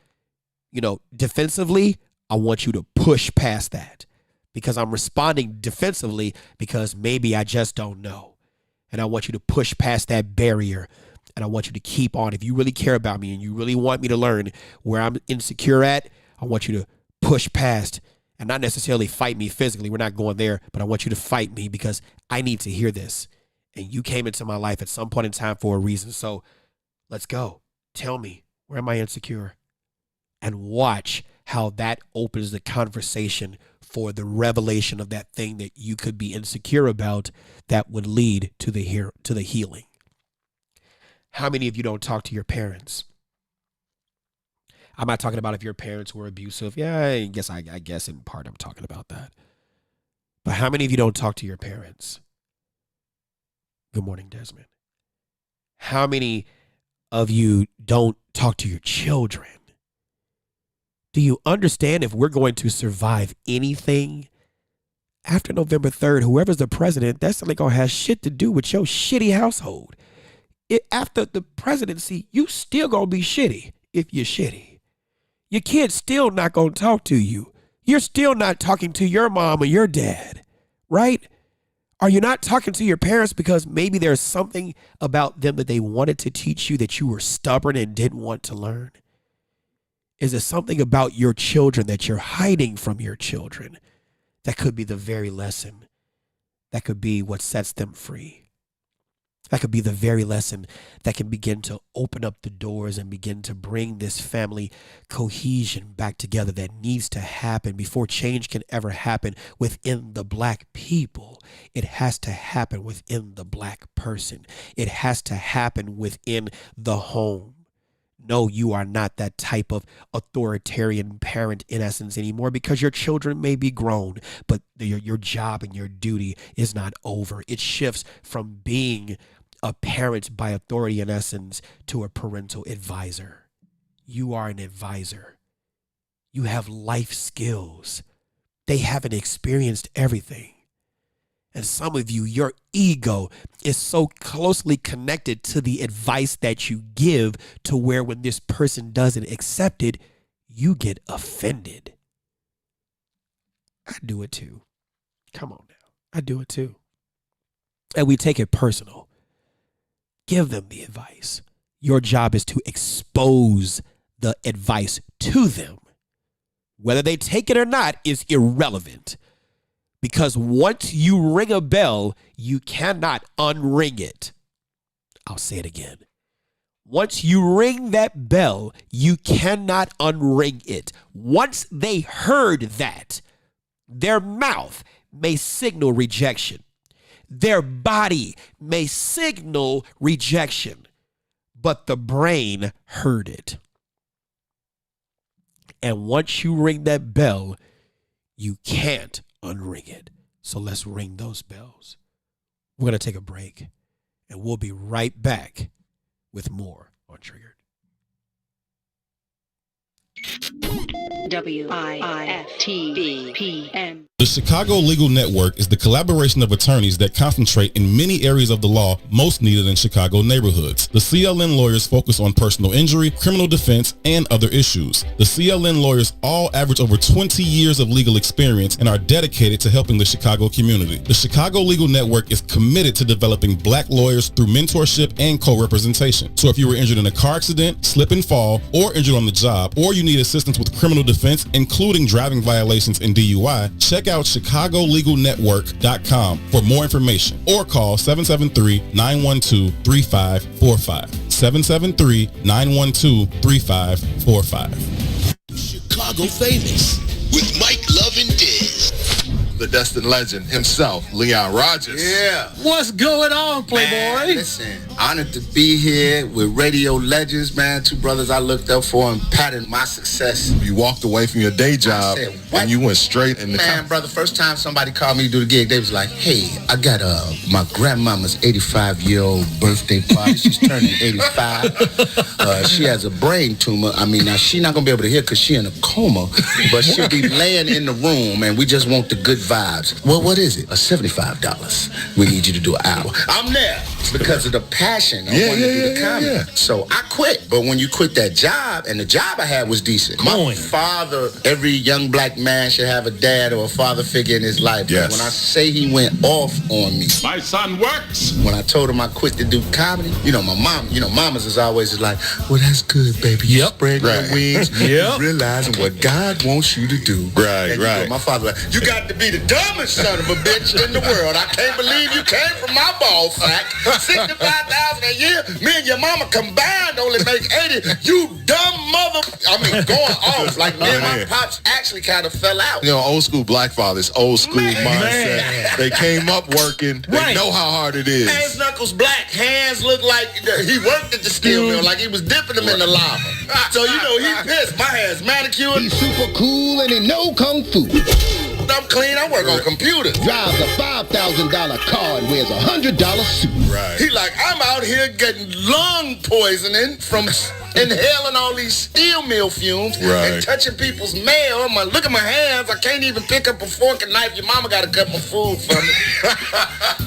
defensively, I want you to push past that because I'm responding defensively because maybe I just don't know. And I want you to push past that barrier and I want you to keep on. If you really care about me and you really want me to learn where I'm insecure at, I want you to push past and not necessarily fight me physically. We're not going there, but I want you to fight me because I need to hear this. And you came into my life at some point in time for a reason. So let's go. Tell me, where am I insecure? And watch how that opens the conversation for the revelation of that thing that you could be insecure about that would lead to the healing. How many of you don't talk to your parents? I'm not talking about if your parents were abusive. Yeah, I guess in part I'm talking about that. But how many of you don't talk to your parents? Good morning, Desmond. how many of you don't talk to your children? Do you understand if we're going to survive anything after November 3rd, whoever's the president, that's not going to have shit to do with your shitty household. After the presidency, you still going to be shitty if you're shitty. Your kid's still not going to talk to you. You're still not talking to your mom or your dad, right? Are you not talking to your parents because maybe there's something about them that they wanted to teach you that you were stubborn and didn't want to learn? Is there something about your children that you're hiding from your children that could be the very lesson that could be what sets them free? That could be the very lesson that can begin to open up the doors and begin to bring this family cohesion back together that needs to happen before change can ever happen within the Black people. It has to happen within the Black person. It has to happen within the home. No, you are not that type of authoritarian parent in essence anymore, because your children may be grown, but your job and your duty is not over. It shifts from being a parent by authority in essence to a parental advisor. You are an advisor. You have life skills. They haven't experienced everything. And some of you, your ego is so closely connected to the advice that you give to where when this person doesn't accept it, you get offended. I do it too. Come on now. I do it too. And we take it personal. Give them the advice. Your job is to expose the advice to them. Whether they take it or not is irrelevant. Because once you ring a bell, you cannot unring it. I'll say it again. Once you ring that bell, you cannot unring it. Once they heard that, their mouth may signal rejection. Their body may signal rejection, but the brain heard it. And once you ring that bell, you can't unring it. So let's ring those bells. We're going to take a break, and we'll be right back with more on Triggered. WIFTBPN. The Chicago Legal Network is the collaboration of attorneys that concentrate in many areas of the law most needed in Chicago neighborhoods. The CLN lawyers focus on personal injury, criminal defense, and other issues. The CLN lawyers all average over 20 years of legal experience and are dedicated to helping the Chicago community. The Chicago Legal Network is committed to developing Black lawyers through mentorship and co-representation. So if you were injured in a car accident, slip and fall, or injured on the job, or you need assistance with criminal defense, including driving violations and DUI, check out ChicagoLegalNetwork.com for more information, or call 773-912-3545. 773-912-3545. Chicago famous with Mike Love and Diz. The destined legend himself, Leon Rogers. Yeah. What's going on, Playboy? Man, listen, honored to be here with radio legends, man. Two brothers I looked up for and patted my success. You walked away from your day job and you went straight in the brother, first time somebody called me to do the gig, they was like, hey, I got my grandmama's 85-year-old birthday party. She's turning 85. She has a brain tumor. I mean, now she's not going to be able to hear because she's in a coma, but she'll be laying in the room, and we just want the good vibes. Well, what is it? $75. We need you to do an hour. I'm there because of the passion. I wanted to do the comedy. Yeah. So I quit. But when you quit that job, and the job I had was decent. My father, every young Black man should have a dad or a father figure in his life. Yes. When I say he went off on me. My son works. When I told him I quit to do comedy, my mom, mamas is always like, well, that's good, baby. Yep. Spread your wings. Realizing what God wants you to do. Right. My father like, you got to be the dumbest son of a bitch in the world. I can't believe you came from my ball sack. $65,000 a year. Me and your mama combined only make 80. You dumb mother. I mean, going off. Like me and my pops actually kind of fell out. Old school Black fathers, old school mindset. They came up working. They know how hard it is. Hands knuckles black. Hands look like he worked at the steel mill, like he was dipping them in the lava. So he pissed. My hair's manicured. He's super cool and he know kung fu. I'm clean. I work on computers. Drives a $5,000 car and wears a $100 suit. Right. He like, I'm out here getting lung poisoning from inhaling all these steel mill fumes and touching people's mail. Look at my hands. I can't even pick up a fork and knife. Your mama got to cut my food for me.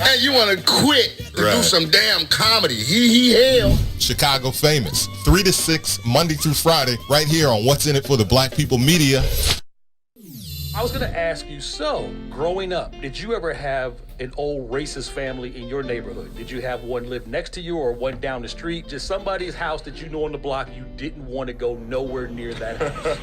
And you want to quit to do some damn comedy. He hell. Chicago Famous, 3 to 6, Monday through Friday, right here on What's in It for the Black People Media. I was going to ask you, so, growing up, did you ever have an old racist family in your neighborhood? Did you have one live next to you or one down the street? Just somebody's house that you know on the block, you didn't want to go nowhere near that house.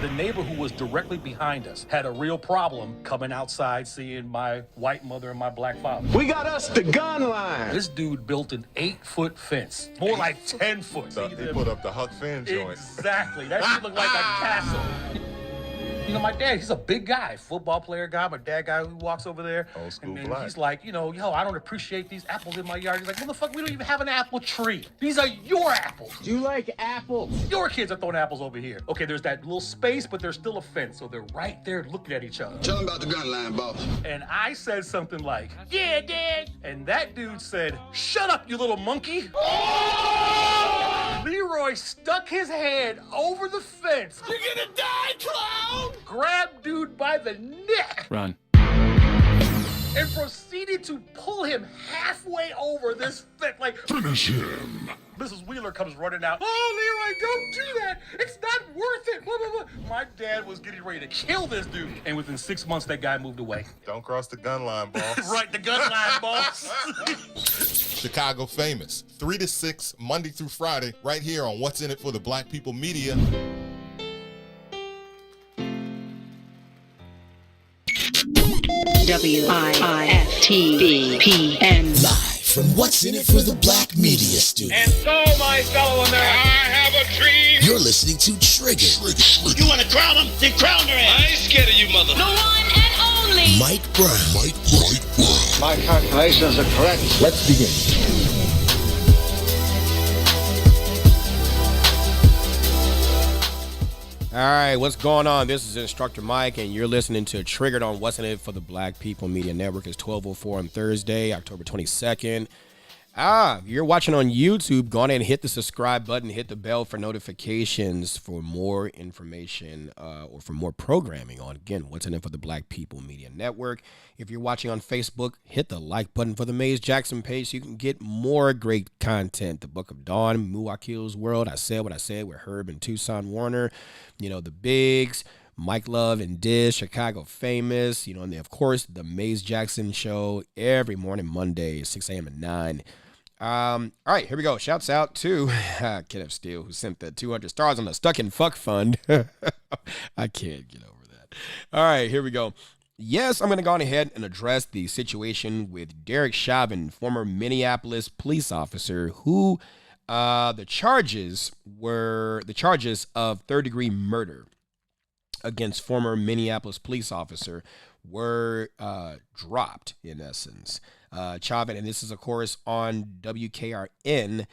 The neighbor who was directly behind us had a real problem coming outside seeing my white mother and my black father. We got us the gun line. This dude built an 8-foot fence, more like 10 foot. They put up the Huck Finn joint. Exactly. That shit looked like a castle. You know, my dad, he's a big guy, football player guy, my dad guy who walks over there. Old school and black. he's like, yo, I don't appreciate these apples in my yard. He's like, motherfucker, we don't even have an apple tree. These are your apples. You like apples? Your kids are throwing apples over here. Okay, there's that little space, but there's still a fence. So they're right there looking at each other. Tell him about the gun line, boss. And I said something like, yeah, Dad. And that dude said, shut up, you little monkey. Leroy stuck his hand over the fence. You're gonna die, clown! Grabbed dude by the neck. Run. And proceeded to pull him halfway over this fence. Like, Finish him. Mrs. Wheeler comes running out. Oh, Leroy, don't do that. It's not worth it. Blah, blah, blah. My dad was getting ready to kill this dude. And within 6 months, that guy moved away. Don't cross the gun line, boss. Right, the gun line, boss. Chicago Famous, 3 to 6, Monday through Friday, right here on What's in It for the Black People Media. WIIFTBPN. Live from What's in It for the Black Media Studio. And so, my fellow Americans, I have a dream. You're listening to Trigger. You want to crown him? Then crown their ass. I ain't scared of you, mother. The one and only Mike Brown. My calculations are correct. Let's begin. All right, what's going on? This is Instructor Mike, and you're listening to Triggered on What's in It for the Black People Media Network. It's 12:04 on Thursday, October 22nd. You're watching on YouTube. Go on and hit the subscribe button, hit the bell for notifications for more information or for more programming on, again, What's in It for the Black People Media Network. If you're watching on Facebook, hit the like button for the Maze Jackson page so you can get more great content. The Book of Dawn, Muwakil's World, I Said What I Said with Herb and Tucson Warner, The Bigs, Mike Love and Diz, Chicago Famous, and then, of course, the Maze Jackson Show every morning, Monday, 6 a.m. to 9. All right, here we go. Shouts out to Kenneth Steele, who sent the 200 stars on the Stuck in Fuck Fund. I can't get over that. All right, here we go. Yes, I'm going to go on ahead and address the situation with Derek Chauvin, former Minneapolis police officer, who the charges of third-degree murder against former Minneapolis police officer were dropped, in essence. Chauvin, and this is, of course, on WKRN.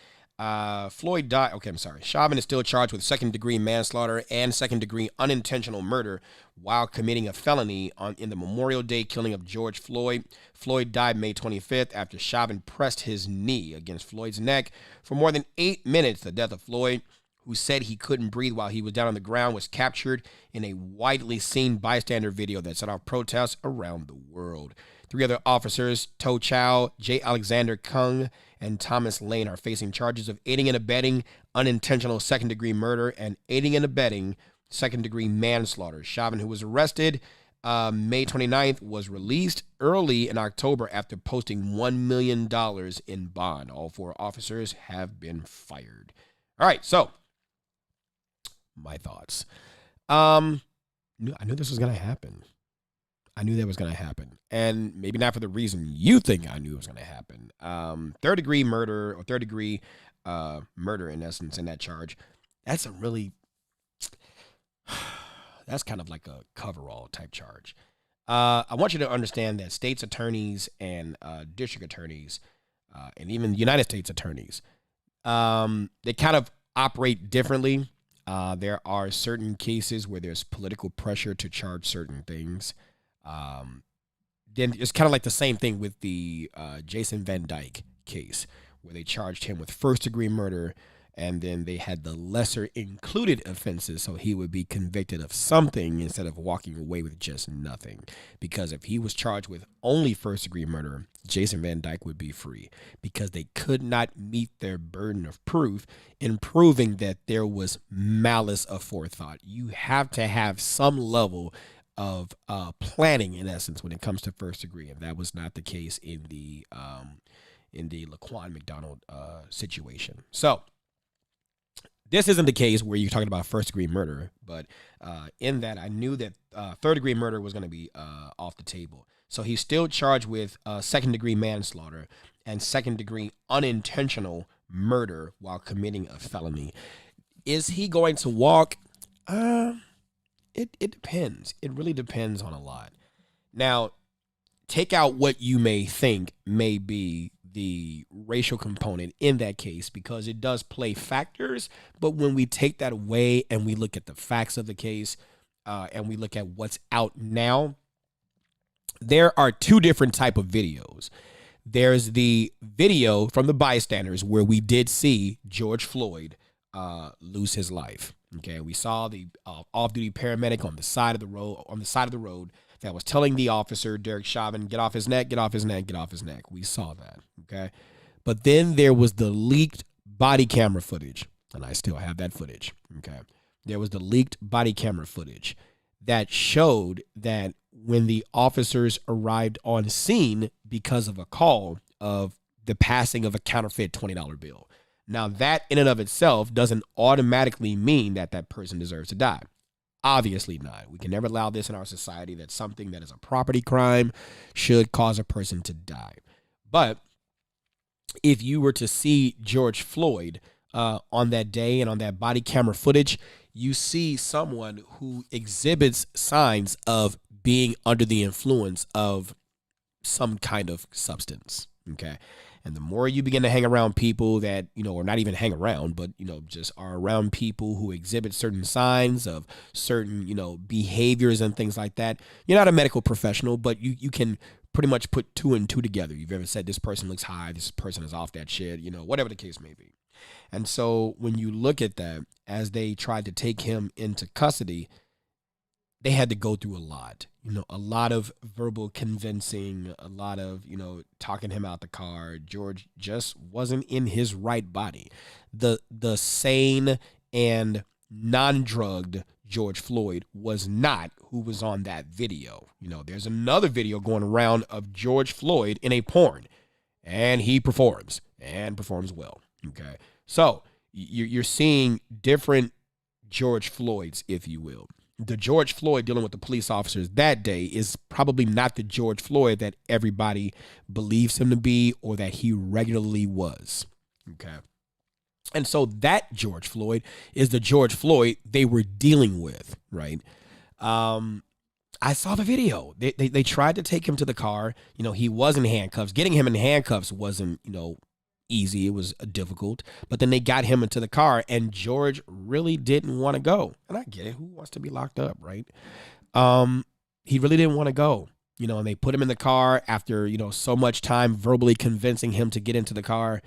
Floyd died. Okay, I'm sorry. Chauvin is still charged with second-degree manslaughter and second-degree unintentional murder while committing a felony in the Memorial Day killing of George Floyd. Floyd died May 25th after Chauvin pressed his knee against Floyd's neck for more than 8 minutes. The death of Floyd, who said he couldn't breathe while he was down on the ground, was captured in a widely seen bystander video that set off protests around the world. 3 other officers, To Chow, J. Alexander Kung, and Thomas Lane, are facing charges of aiding and abetting unintentional second-degree murder and aiding and abetting second-degree manslaughter. Chauvin, who was arrested May 29th, was released early in October after posting $1 million in bond. All 4 officers have been fired. All right, so my thoughts. I knew this was going to happen. I knew that was going to happen. And maybe not for the reason you think I knew it was going to happen. Third-degree murder, or third-degree murder, in essence, in that charge, that's a really, that's kind of like a coverall type charge. I want you to understand that states attorneys and district attorneys and even United States attorneys, they kind of operate differently. There are certain cases where there's political pressure to charge certain things. Then it's kind of like the same thing with the Jason Van Dyke case, where they charged him with first-degree murder, and then they had the lesser included offenses, so he would be convicted of something instead of walking away with just nothing. Because if he was charged with only first-degree murder, Jason Van Dyke would be free, because they could not meet their burden of proof in proving that there was malice aforethought. You have to have some level of planning, in essence, when it comes to first degree, and that was not the case in the Laquan McDonald situation. So this isn't the case where you're talking about first degree murder, but in that I knew that third degree murder was going to be off the table. So he's still charged with second degree manslaughter and second degree unintentional murder while committing a felony. Is he going to walk? It depends. It really depends on a lot. Now, take out what you may think may be the racial component in that case, because it does play factors. But when we take that away and we look at the facts of the case and we look at what's out now, there are two different type of videos. There's the video from the bystanders where we did see George Floyd lose his life. Okay, we saw the off-duty paramedic on the side of the road that was telling the officer, Derek Chauvin, get off his neck, get off his neck, get off his neck. We saw that, okay? But then there was the leaked body camera footage, and I still have that footage, okay? There was the leaked body camera footage that showed that when the officers arrived on scene because of a call of the passing of a counterfeit $20 bill. Now, that in and of itself doesn't automatically mean that that person deserves to die. Obviously not. We can never allow this in our society, that something that is a property crime should cause a person to die. But if you were to see George Floyd on that day and on that body camera footage, you see someone who exhibits signs of being under the influence of some kind of substance, okay? And the more you begin to hang around people that, or not even hang around, but, just are around people who exhibit certain signs of certain, behaviors and things like that. You're not a medical professional, but you can pretty much put two and two together. You've ever said this person looks high, this person is off that shit, whatever the case may be. And so when you look at that, as they tried to take him into custody, they had to go through a lot of verbal convincing, a lot of, talking him out the car. George just wasn't in his right body. The sane and non-drugged George Floyd was not who was on that video. There's another video going around of George Floyd in a porn, and he performs well. Okay. So you're seeing different George Floyds, if you will. The George Floyd dealing with the police officers that day is probably not the George Floyd that everybody believes him to be or that he regularly was. Okay. And so that George Floyd is the George Floyd they were dealing with, right? I saw the video. They tried to take him to the car. He was in handcuffs. Getting him in handcuffs wasn't, easy. It was difficult. But then they got him into the car, and George really didn't want to go. And I get it. Who wants to be locked up, right? He really didn't want to go. And they put him in the car after, so much time verbally convincing him to get into the car.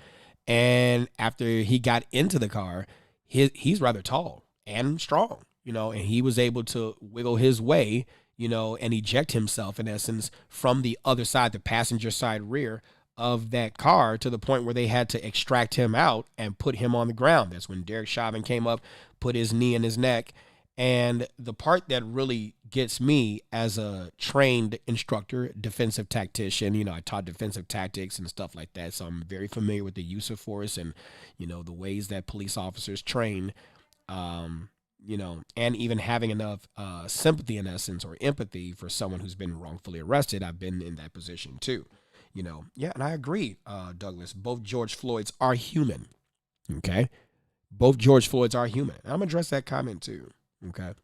And after he got into the car, he's rather tall and strong, and he was able to wiggle his way, and eject himself, in essence, from the other side, the passenger side rear of that car, to the point where they had to extract him out and put him on the ground. That's when Derek Chauvin came up, put his knee in his neck. And the part that really gets me as a trained instructor, defensive tactician, I taught defensive tactics and stuff like that. So I'm very familiar with the use of force and, the ways that police officers train, and even having enough sympathy, in essence, or empathy for someone who's been wrongfully arrested. I've been in that position too. Yeah, and I agree, Douglas. Both George Floyds are human, okay? Both George Floyds are human. I'm going to address that comment too, okay?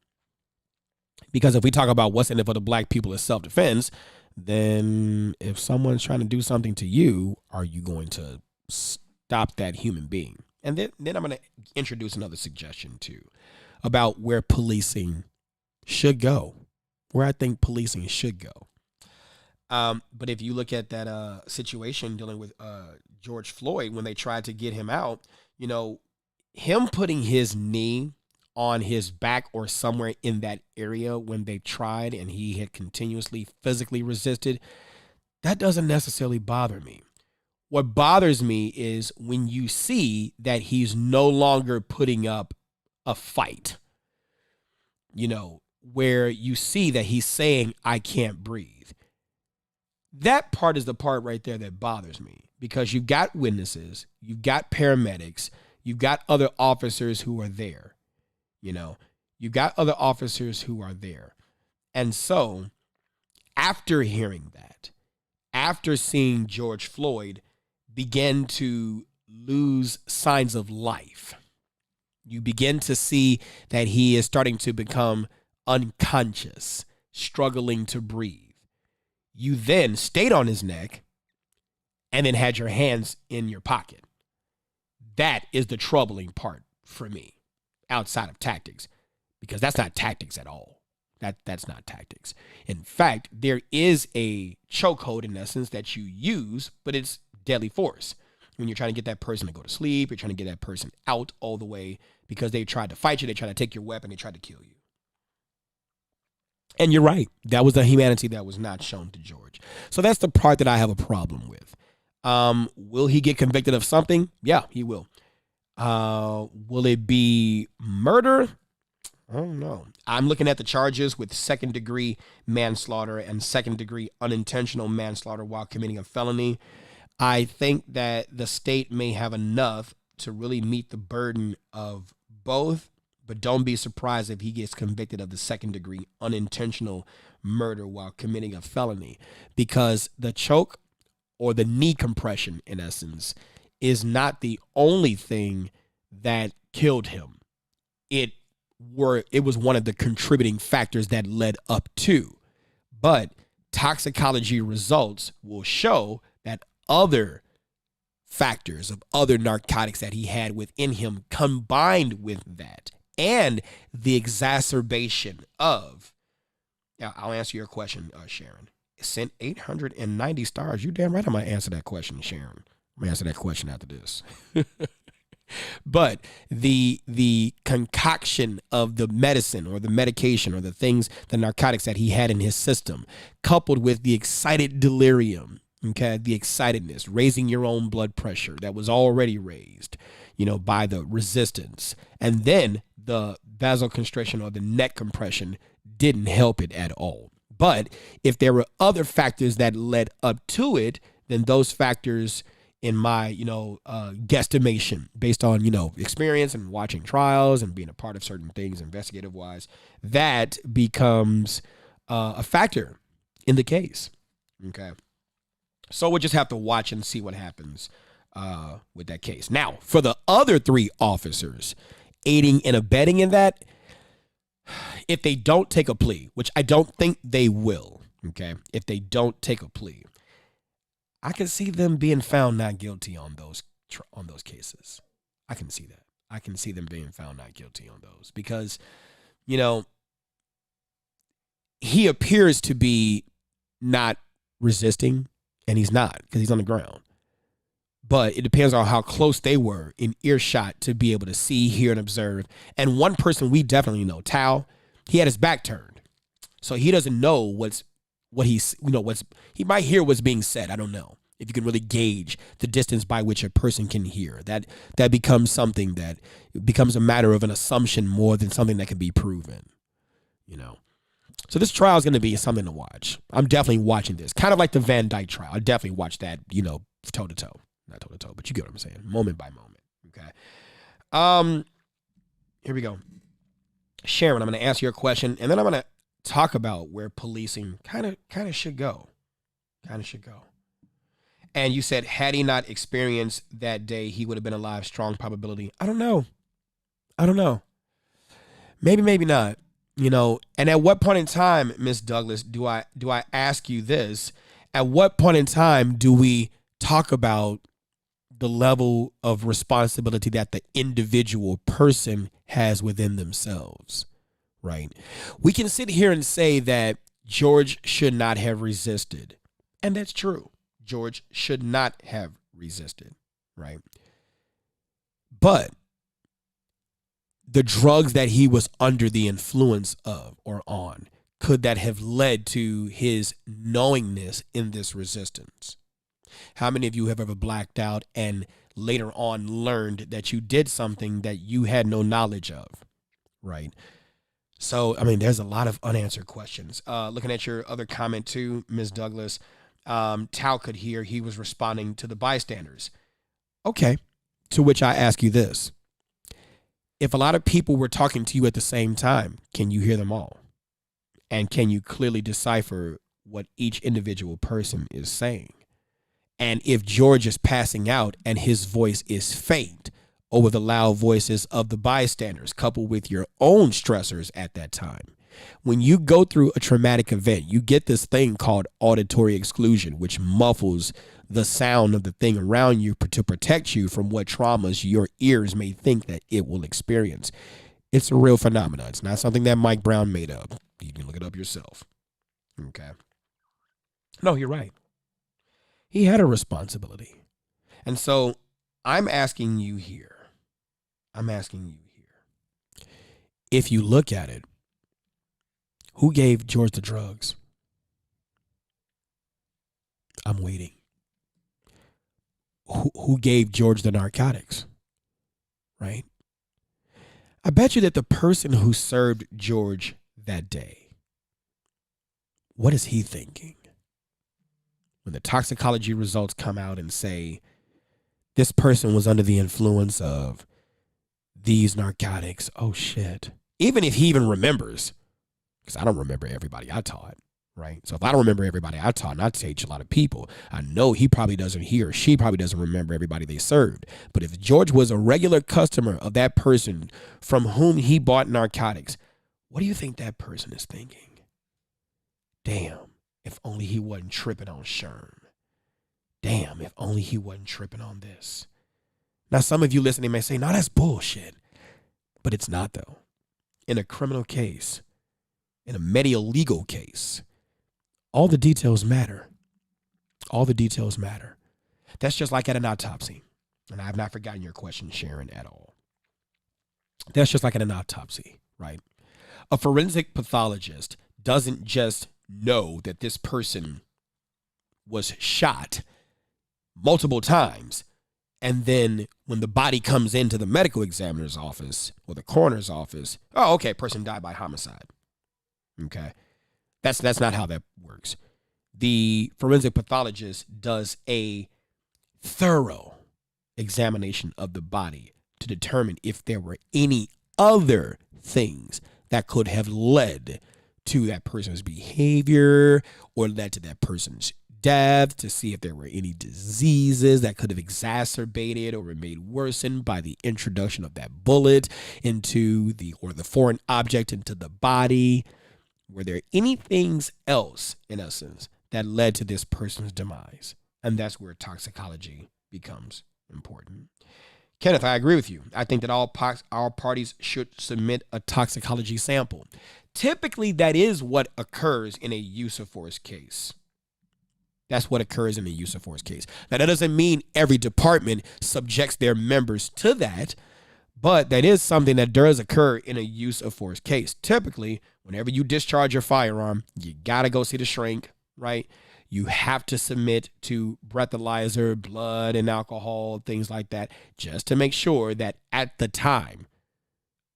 Because if we talk about what's in it for the black people as self-defense, then if someone's trying to do something to you, are you going to stop that human being? And then I'm going to introduce another suggestion too about where policing should go, where I think policing should go. But if you look at that situation dealing with George Floyd, when they tried to get him out, you know, him putting his knee on his back or somewhere in that area when they tried and he had continuously physically resisted, that doesn't necessarily bother me. What bothers me is when you see that he's no longer putting up a fight, you know, where you see that he's saying, I can't breathe. That part is the part right there that bothers me, because you've got witnesses, you've got paramedics, you've got other officers who are there. You know, you've got other officers who are there. And so after hearing that, after seeing George Floyd begin to lose signs of life, you begin to see that he is starting to become unconscious, struggling to breathe. You then stayed on his neck and then had your hands in your pocket. That is the troubling part for me, outside of tactics, because that's not tactics at all. That's not tactics. In fact, there is a chokehold in essence that you use, but it's deadly force. When you're trying to get that person to go to sleep, you're trying to get that person out all the way because they tried to fight you, they tried to take your weapon, they tried to kill you. And you're right. That was the humanity that was not shown to George. So that's the part that I have a problem with. Will he get convicted of something? Yeah, he will. Will it be murder? I don't know. I'm looking at the charges with second-degree manslaughter and second-degree unintentional manslaughter while committing a felony. I think that the state may have enough to really meet the burden of both, but don't be surprised if he gets convicted of the second-degree unintentional murder while committing a felony, because the choke or the knee compression, in essence, is not the only thing that killed him. It was one of the contributing factors that led up to. But toxicology results will show that other factors of other narcotics that he had within him combined with that and the exacerbation of, now I'll answer your question, Sharon. It sent 890 stars. You damn right I'm going to answer that question, Sharon. I'm going to answer that question after this. But the concoction of the medicine or the medication or the things, the narcotics that he had in his system, coupled with the excited delirium, okay, the excitedness, raising your own blood pressure that was already raised, you know, by the resistance, and then the vasoconstriction or the neck compression didn't help it at all. But if there were other factors that led up to it, then those factors, in my, guesstimation, based on, experience and watching trials and being a part of certain things investigative wise, that becomes a factor in the case. Okay. So we'll just have to watch and see what happens with that case. Now, for the other three officers aiding and abetting in that, if they don't take a plea, which I don't think they will, okay, if they don't take a plea, I can see them being found not guilty on those cases. I can see that. I can see them being found not guilty on those because, he appears to be not resisting, and he's not because he's on the ground. But it depends on how close they were in earshot to be able to see, hear, and observe. And one person we definitely know, Powell, he had his back turned, so he doesn't know he might hear what's being said. I don't know if you can really gauge the distance by which a person can hear. That becomes something that becomes a matter of an assumption more than something that can be proven, So this trial is going to be something to watch. I'm definitely watching this. Kind of like the Van Dyke trial. I definitely watch that, toe to toe. Not toe to toe, but you get what I'm saying. Moment by moment. Okay. Here we go. Sharon, I'm going to answer your question, and then I'm going to talk about where policing kind of should go. And you said, had he not experienced that day, he would have been alive. Strong probability. I don't know. Maybe not. And at what point in time, Miss Douglas, do I ask you this? At what point in time do we talk about the level of responsibility that the individual person has within themselves? right? We can sit here and say that George should not have resisted. And that's true. George should not have resisted, right? But the drugs that he was under the influence of or on, could that have led to his knowingness in this resistance? How many of you have ever blacked out and later on learned that you did something that you had no knowledge of, right? So, I mean, there's a lot of unanswered questions. Looking at your other comment too, Ms. Douglas, Tal could hear he was responding to the bystanders. Okay, to which I ask you this. If a lot of people were talking to you at the same time, can you hear them all? And can you clearly decipher what each individual person is saying? And if George is passing out and his voice is faint over the loud voices of the bystanders, coupled with your own stressors at that time, when you go through a traumatic event, you get this thing called auditory exclusion, which muffles the sound of the thing around you to protect you from what traumas your ears may think that it will experience. It's a real phenomenon. It's not something that Mike Brown made up. You can look it up yourself. Okay. No, you're right. He had a responsibility. And so I'm asking you here. If you look at it, who gave George the drugs? I'm waiting. Who gave George the narcotics? Right? I bet you that the person who served George that day, what is he thinking? When the toxicology results come out and say this person was under the influence of these narcotics, oh shit. Even if he even remembers, because I don't remember everybody I taught, right? So if I don't remember everybody I taught, and I teach a lot of people, I know he probably doesn't, he or she probably doesn't remember everybody they served. But if George was a regular customer of that person from whom he bought narcotics, what do you think that person is thinking? Damn, if only he wasn't tripping on Sherm. Damn, if only he wasn't tripping on this. Now, some of you listening may say, no, that's bullshit. But it's not, though. In a criminal case, in a legal case, all the details matter. All the details matter. That's just like at an autopsy. And I have not forgotten your question, Sharon, at all. That's just like at an autopsy, right? A forensic pathologist doesn't just know that this person was shot multiple times, and then when the body comes into the medical examiner's office or the coroner's office, oh, okay, person died by homicide. Okay. That's not how that works. The forensic pathologist does a thorough examination of the body to determine if there were any other things that could have led to that person's behavior or led to that person's death, to see if there were any diseases that could have exacerbated or were made worsened by the introduction of that bullet into the foreign object into the body. Were there any things else, in essence, that led to this person's demise? And that's where toxicology becomes important. Kenneth, I agree with you. I think that all parties should submit a toxicology sample. Typically, that is what occurs in a use of force case. That's what occurs in a use of force case. Now, that doesn't mean every department subjects their members to that, but that is something that does occur in a use of force case. Typically, whenever you discharge your firearm, you got to go see the shrink, right? You have to submit to breathalyzer, blood and alcohol, things like that, just to make sure that at the time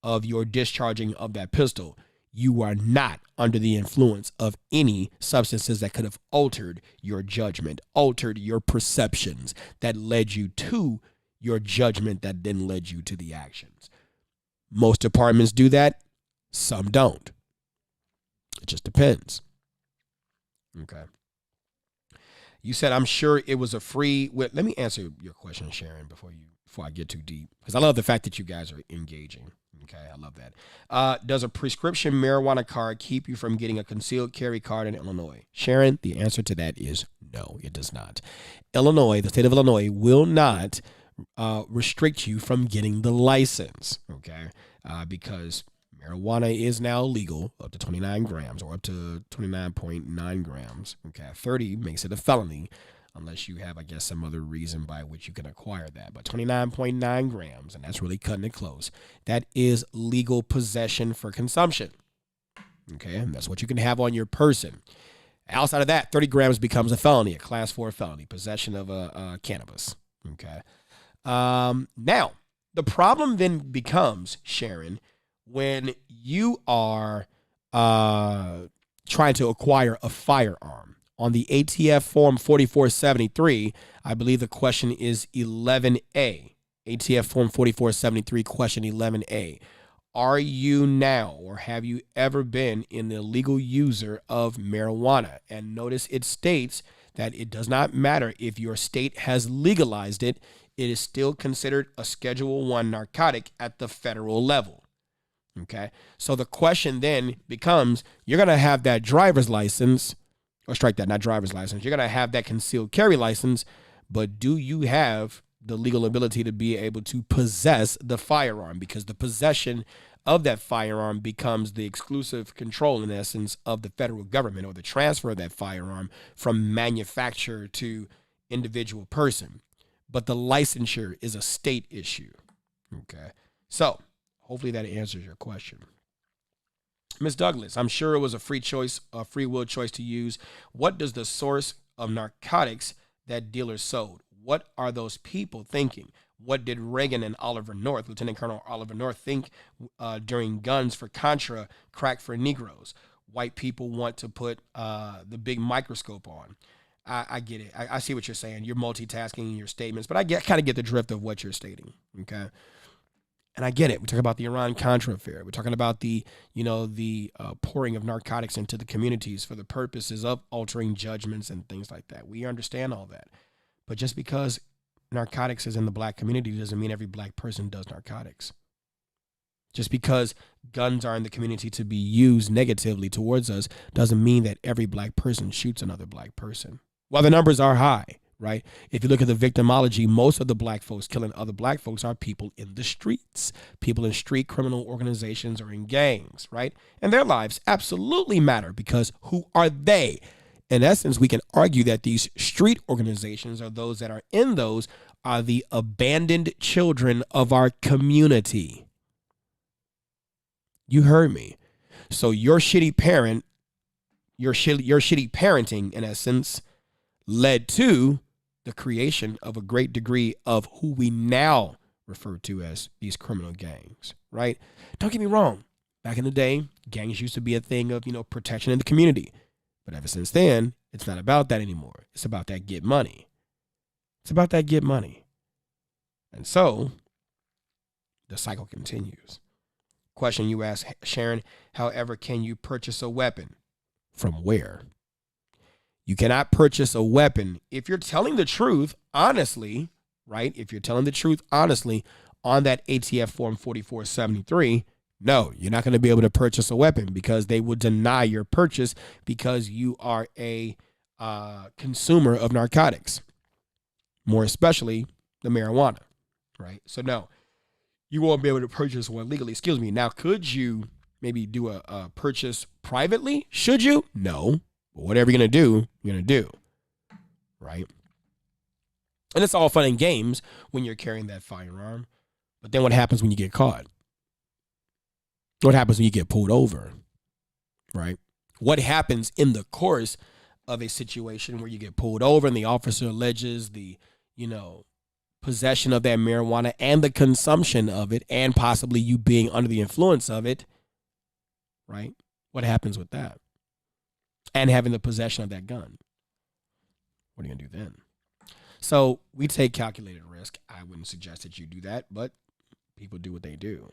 of your discharging of that pistol, you are not under the influence of any substances that could have altered your judgment, altered your perceptions that led you to your judgment that then led you to the actions. Most departments do that. Some don't. It just depends. Okay. You said, I'm sure it was a free. Let me answer your question, Sharon, before I get too deep, because I love the fact that you guys are engaging. Okay, I love that. Does a prescription marijuana card keep you from getting a concealed carry card in Illinois? Sharon, the answer to that is no, it does not. Illinois, the state of Illinois, will not restrict you from getting the license, okay? Because Marijuana is now legal up to 29 grams or up to 29.9 grams. Okay, 30 makes it a felony unless you have, I guess, some other reason by which you can acquire that. But 29.9 grams, and that's really cutting it close, that is legal possession for consumption. Okay, and that's what you can have on your person. Outside of that, 30 grams becomes a felony, a class 4 felony, possession of cannabis. Okay. Now, the problem then becomes, Sharon, when you are trying to acquire a firearm. On the ATF Form 4473, I believe the question is 11A. ATF Form 4473, question 11A. Are you now or have you ever been an illegal user of marijuana? And notice it states that it does not matter if your state has legalized it. It is still considered a Schedule I narcotic at the federal level. Okay, so the question then becomes, you're going to have that driver's license, or strike that, not driver's license. You're going to have that concealed carry license, but do you have the legal ability to be able to possess the firearm? Because the possession of that firearm becomes the exclusive control, in essence, of the federal government, or the transfer of that firearm from manufacturer to individual person. But the licensure is a state issue. Okay, so hopefully that answers your question. Ms. Douglas, I'm sure it was a free will choice to use. What does the source of narcotics that dealers sold? What are those people thinking? What did Reagan and Oliver North, Lieutenant Colonel Oliver North, think during guns for Contra, crack for Negroes? White people want to put the big microscope on. I get it. I see what you're saying. You're multitasking in your statements, but I kind of get the drift of what you're stating. Okay. And I get it. We're talking about the Iran-Contra affair. We're talking about the pouring of narcotics into the communities for the purposes of altering judgments and things like that. We understand all that. But just because narcotics is in the black community doesn't mean every black person does narcotics. Just because guns are in the community to be used negatively towards us doesn't mean that every black person shoots another black person. While the numbers are high, right? If you look at the victimology, most of the black folks killing other black folks are people in the streets, people in street criminal organizations or in gangs, right? And their lives absolutely matter, because who are they? In essence, we can argue that these street organizations, or those that are in those, are the abandoned children of our community. You heard me. So your shitty parent, your shitty parenting, in essence, led to the creation of a great degree of who we now refer to as these criminal gangs, right? Don't get me wrong. Back in the day, gangs used to be a thing of, protection in the community. But ever since then, it's not about that anymore. It's about that get money. It's about that get money. And so the cycle continues. Question you asked, Sharon, however, can you purchase a weapon? From where? You cannot purchase a weapon if you're telling the truth honestly, right? If you're telling the truth honestly on that ATF Form 4473, no, you're not going to be able to purchase a weapon, because they will deny your purchase because you are a consumer of narcotics, more especially the marijuana, right? So no, you won't be able to purchase one legally. Excuse me. Now, could you maybe do a purchase privately? Should you? No. But whatever you're going to do, you're going to do, right? And it's all fun and games when you're carrying that firearm. But then what happens when you get caught? What happens when you get pulled over, right? What happens in the course of a situation where you get pulled over and the officer alleges the, possession of that marijuana and the consumption of it, and possibly you being under the influence of it, right? What happens with that? And having the possession of that gun. What are you going to do then? So we take calculated risk. I wouldn't suggest that you do that, but people do what they do,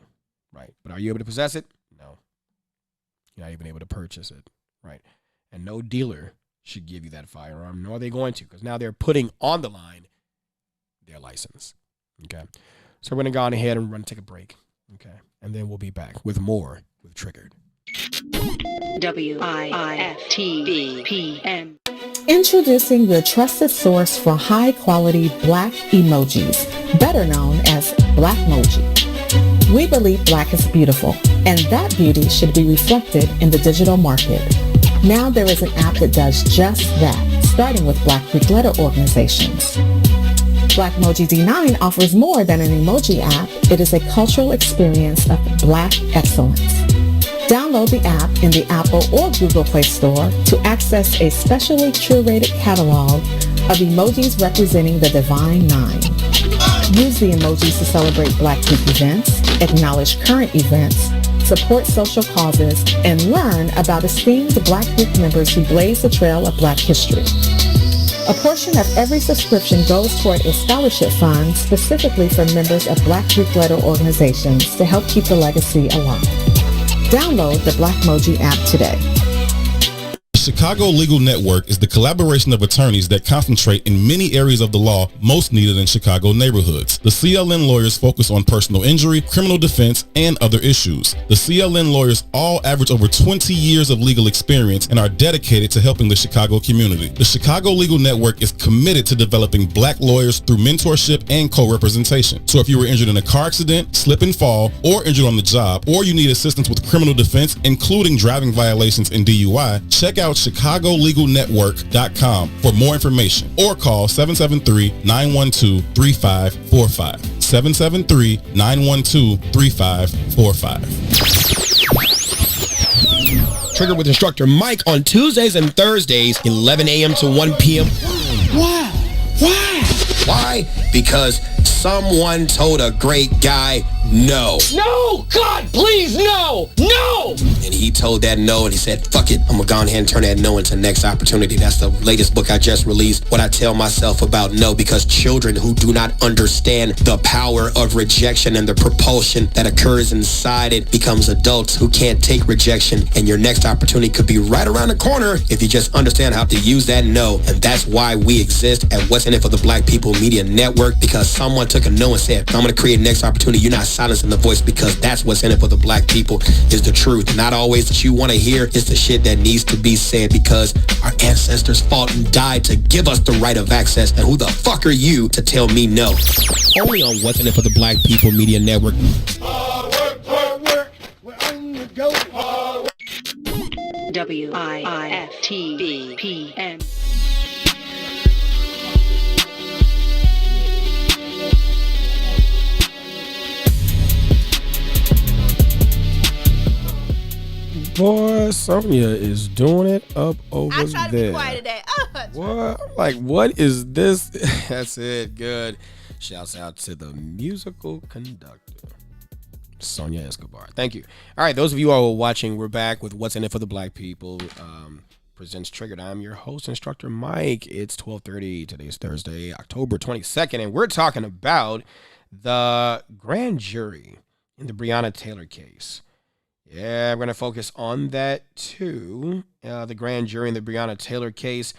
right? But are you able to possess it? No. You're not even able to purchase it, right? And no dealer should give you that firearm, nor are they going to, because now they're putting on the line their license, okay? So we're going to go on ahead and take a break, okay? And then we'll be back with more with Triggered. WIFTVPN. Introducing your trusted source for high-quality black emojis, better known as Blackmoji. We believe Black is beautiful, and that beauty should be reflected in the digital market. Now there is an app that does just that, starting with Black Greek letter organizations. Blackmoji D9 offers more than an emoji app. It is a cultural experience of Black excellence. Download the app in the Apple or Google Play Store to access a specially curated catalog of emojis representing the Divine Nine. Use the emojis to celebrate Black Greek events, acknowledge current events, support social causes, and learn about esteemed Black Greek members who blaze the trail of Black history. A portion of every subscription goes toward a scholarship fund specifically for members of Black Greek letter organizations to help keep the legacy alive. Download the Blackmoji app today. The Chicago Legal Network is the collaboration of attorneys that concentrate in many areas of the law most needed in Chicago neighborhoods. The CLN lawyers focus on personal injury, criminal defense, and other issues. The CLN lawyers all average over 20 years of legal experience and are dedicated to helping the Chicago community. The Chicago Legal Network is committed to developing Black lawyers through mentorship and co-representation. So if you were injured in a car accident, slip and fall, or injured on the job, or you need assistance with criminal defense, including driving violations and DUI, check out ChicagoLegalNetwork.com for more information or call 773-912-3545. 773-912-3545. Trigger with Instructor Mike on Tuesdays and Thursdays, 11 a.m. to 1 p.m. Why? Why? Because someone told a great guy no. No! God, please, no! No! And he told that no, and he said, fuck it, I'm gonna go ahead and turn that no into next opportunity. That's the latest book I just released, what I tell myself about no, because children who do not understand the power of rejection and the propulsion that occurs inside it becomes adults who can't take rejection, and your next opportunity could be right around the corner if you just understand how to use that no. And that's why we exist at What's in It for the Black People Media Network, because someone took a no and said, I'm gonna create next opportunity. You're not silencing the voice, because that's what's in it for the Black people, is the truth. Not always that you want to hear, it's the shit that needs to be said, because our ancestors fought and died to give us the right of access, and who the fuck are you to tell me no? Only on What's in It for the Black People Media Network. WIIFTBPN. Boy, Sonia is doing it up over there. I try to be quiet today. What? Like, what is this? That's it. Good. Shouts out to the musical conductor, Sonia Escobar. Thank you. All right, those of you who are watching, we're back with What's in It for the Black People. Presents Triggered. I'm your host, Instructor Mike. It's 12:30. Today's Thursday, October 22nd, and we're talking about the grand jury in the Breonna Taylor case. Yeah, we're going to focus on that too. The grand jury in the Breonna Taylor case.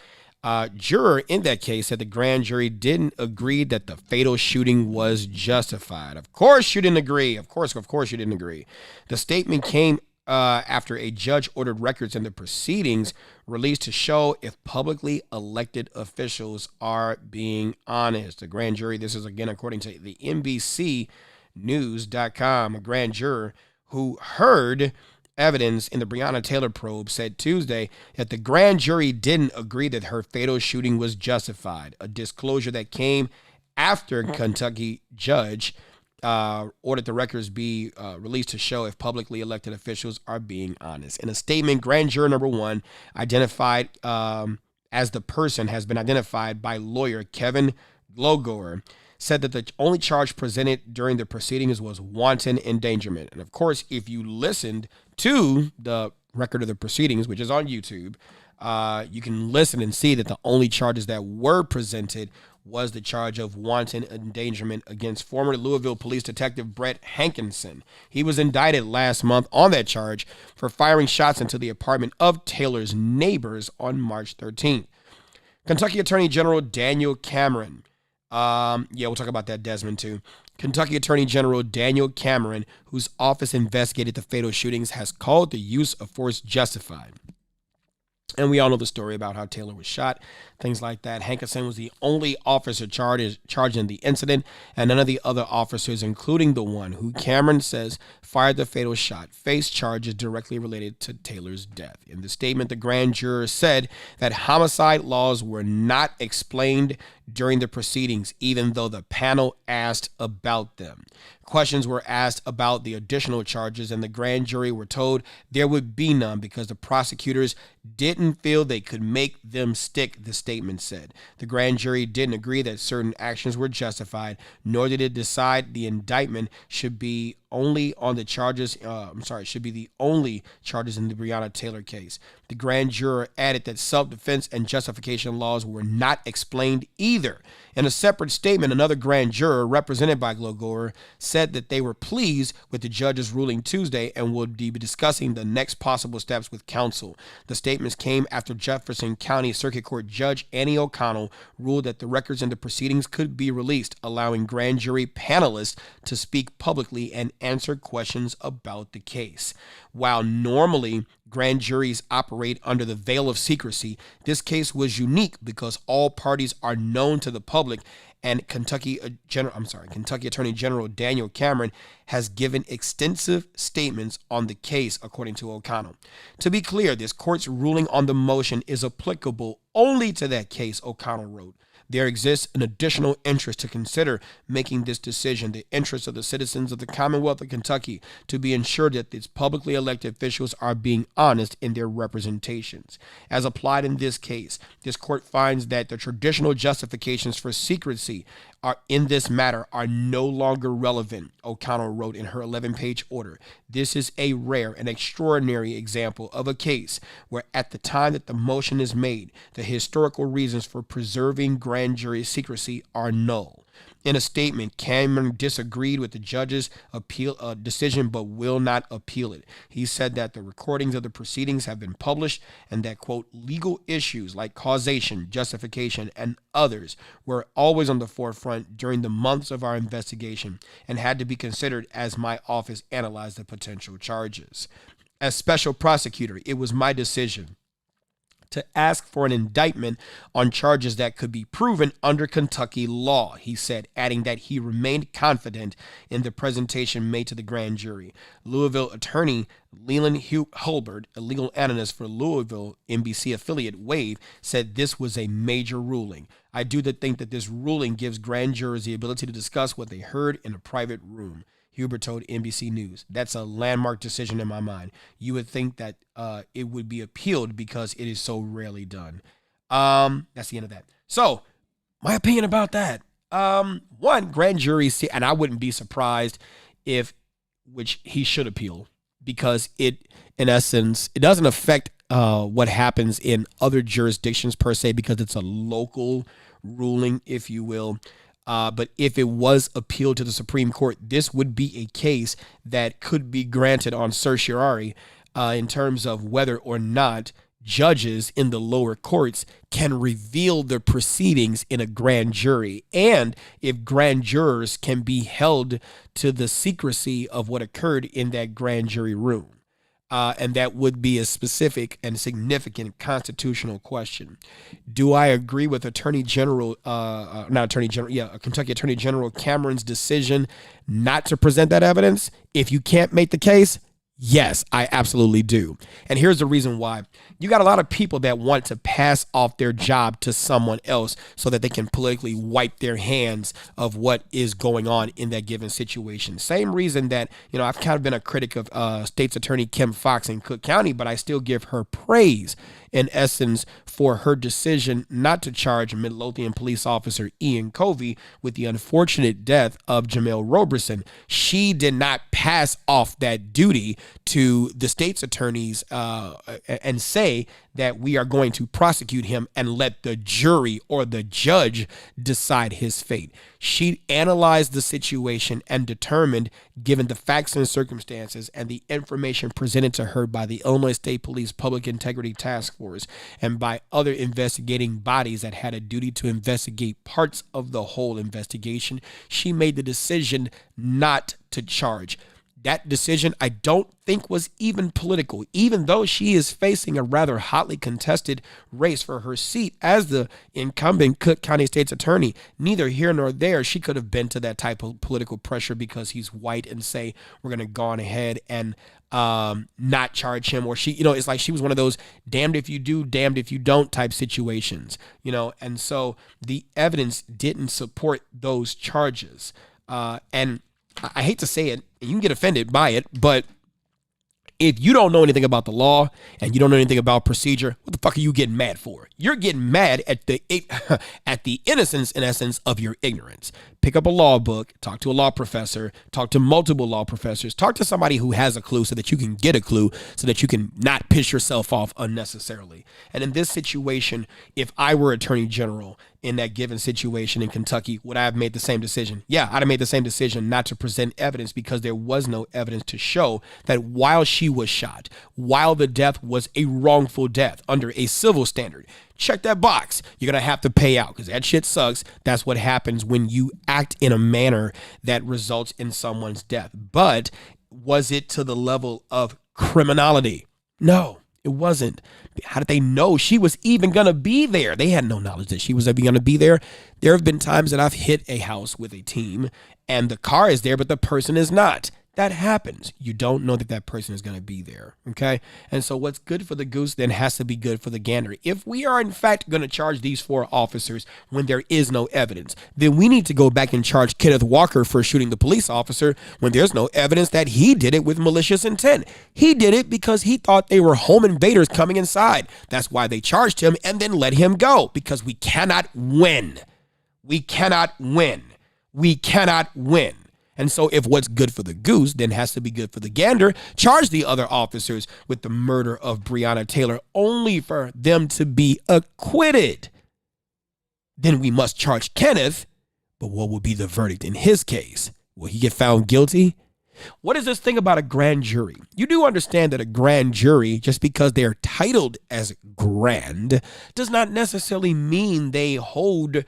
Juror in that case said the grand jury didn't agree that the fatal shooting was justified. Of course you didn't agree. Of course you didn't agree. The statement came after a judge ordered records in the proceedings released to show if publicly elected officials are being honest. The grand jury, this is again according to the NBCnews.com, a grand juror who heard evidence in the Breonna Taylor probe said Tuesday that the grand jury didn't agree that her fatal shooting was justified, a disclosure that came after Kentucky judge ordered the records be released to show if publicly elected officials are being honest. In a statement, grand juror number one, identified as the person, has been identified by lawyer Kevin Glogor, said that the only charge presented during the proceedings was wanton endangerment. And of course, if you listened to the record of the proceedings, which is on YouTube, you can listen and see that the only charges that were presented was the charge of wanton endangerment against former Louisville Police Detective Brett Hankinson. He was indicted last month on that charge for firing shots into the apartment of Taylor's neighbors on March 13th. Kentucky Attorney General Daniel Cameron, we'll talk about that, Desmond, too. Kentucky Attorney General Daniel Cameron, whose office investigated the fatal shootings, has called the use of force justified. And we all know the story about how Taylor was shot, things like that. Hankerson was the only officer charged in the incident, and none of the other officers, including the one who Cameron says fired the fatal shot, faced charges directly related to Taylor's death. In the statement, the grand juror said that homicide laws were not explained during the proceedings, even though the panel asked about them. Questions were asked about the additional charges, and the grand jury were told there would be none because the prosecutors didn't feel they could make them stick, the statement said. The grand jury didn't agree that certain actions were justified, nor did it decide the indictment should be only on the charges, should be the only charges in the Breonna Taylor case. The grand juror added that self-defense and justification laws were not explained either. In a separate statement, another grand juror, represented by Glogor, said that they were pleased with the judge's ruling Tuesday and would be discussing the next possible steps with counsel. The statements came after Jefferson County Circuit Court Judge Annie O'Connell ruled that the records in the proceedings could be released, allowing grand jury panelists to speak publicly and answer questions about the case. While normally grand juries operate under the veil of secrecy, this case was unique because all parties are known to the public, and Kentucky Attorney General Daniel Cameron has given extensive statements on the case, according to O'Connell. To be clear, this court's ruling on the motion is applicable only to that case, O'Connell wrote. There exists an additional interest to consider making this decision, the interest of the citizens of the Commonwealth of Kentucky, to be ensured that its publicly elected officials are being honest in their representations. As applied in this case, this court finds that the traditional justifications for secrecy in this matter are no longer relevant, O'Connell wrote in her 11-page order. This is a rare and extraordinary example of a case where at the time that the motion is made, the historical reasons for preserving grand jury secrecy are null. In a statement, Cameron disagreed with the judge's decision but will not appeal it. He said that the recordings of the proceedings have been published and that, quote, legal issues like causation, justification, and others were always on the forefront during the months of our investigation and had to be considered as my office analyzed the potential charges. As special prosecutor, it was my decision to ask for an indictment on charges that could be proven under Kentucky law, he said, adding that he remained confident in the presentation made to the grand jury. Louisville attorney Leland Hulbert, a legal analyst for Louisville NBC affiliate Wave, said this was a major ruling. I do think that this ruling gives grand jurors the ability to discuss what they heard in a private room. Huber told NBC News. That's a landmark decision in my mind. You would think that it would be appealed because it is so rarely done. That's the end of that. So, my opinion about that. One, grand jury, and I wouldn't be surprised which he should appeal, because it, in essence, it doesn't affect what happens in other jurisdictions per se, because it's a local ruling, if you will. But if it was appealed to the Supreme Court, this would be a case that could be granted on certiorari in terms of whether or not judges in the lower courts can reveal the proceedings in a grand jury, and if grand jurors can be held to the secrecy of what occurred in that grand jury room. And that would be a specific and significant constitutional question. Do I agree with Kentucky Attorney General Cameron's decision not to present that evidence? If you can't make the case, yes, I absolutely do. And here's the reason why. You got a lot of people that want to pass off their job to someone else so that they can politically wipe their hands of what is going on in that given situation. Same reason that, I've kind of been a critic of State's Attorney Kim Foxx in Cook County, but I still give her praise, in essence, for her decision not to charge Midlothian police officer Ian Covey with the unfortunate death of Jamel Roberson. She did not pass off that duty to the state's attorneys and say that we are going to prosecute him and let the jury or the judge decide his fate. She analyzed the situation and determined, given the facts and circumstances and the information presented to her by the Illinois State Police Public Integrity Task Force and by other investigating bodies that had a duty to investigate parts of the whole investigation, she made the decision not to charge. That decision, I don't think, was even political, even though she is facing a rather hotly contested race for her seat as the incumbent Cook County State's attorney. Neither here nor there, she could have been to that type of political pressure because he's white and say, we're going to go on ahead and not charge him. Or she, it's like she was one of those damned if you do, damned if you don't type situations, and so the evidence didn't support those charges. And I hate to say it, and you can get offended by it, but if you don't know anything about the law and you don't know anything about procedure, what the fuck are you getting mad for? You're getting mad at the innocence, in essence, of your ignorance. Pick up a law book, talk to a law professor, talk to multiple law professors, talk to somebody who has a clue so that you can get a clue so that you can not piss yourself off unnecessarily. And in this situation, if I were Attorney General in that given situation in Kentucky, would I have made the same decision? Yeah, I'd have made the same decision not to present evidence because there was no evidence to show that while she was shot, while the death was a wrongful death under a civil standard, check that box. You're going to have to pay out because that shit sucks. That's what happens when you act in a manner that results in someone's death. But was it to the level of criminality? No, it wasn't. How did they know she was even going to be there? They had no knowledge that she was even going to be there. There have been times that I've hit a house with a team and the car is there, but the person is not. That happens. You don't know that that person is going to be there, okay? And so what's good for the goose then has to be good for the gander. If we are in fact going to charge these 4 officers when there is no evidence, then we need to go back and charge Kenneth Walker for shooting the police officer when there's no evidence that he did it with malicious intent. He did it because he thought they were home invaders coming inside. That's why they charged him and then let him go, because we cannot win. We cannot win. We cannot win. And so if what's good for the goose then has to be good for the gander, charge the other officers with the murder of Breonna Taylor only for them to be acquitted. Then we must charge Kenneth, but what will be the verdict in his case? Will he get found guilty? What is this thing about a grand jury? You do understand that a grand jury, just because they're titled as grand, does not necessarily mean they hold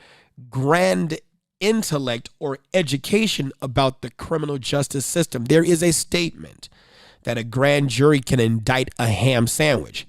grand intellect or education about the criminal justice system. There is a statement that a grand jury can indict a ham sandwich.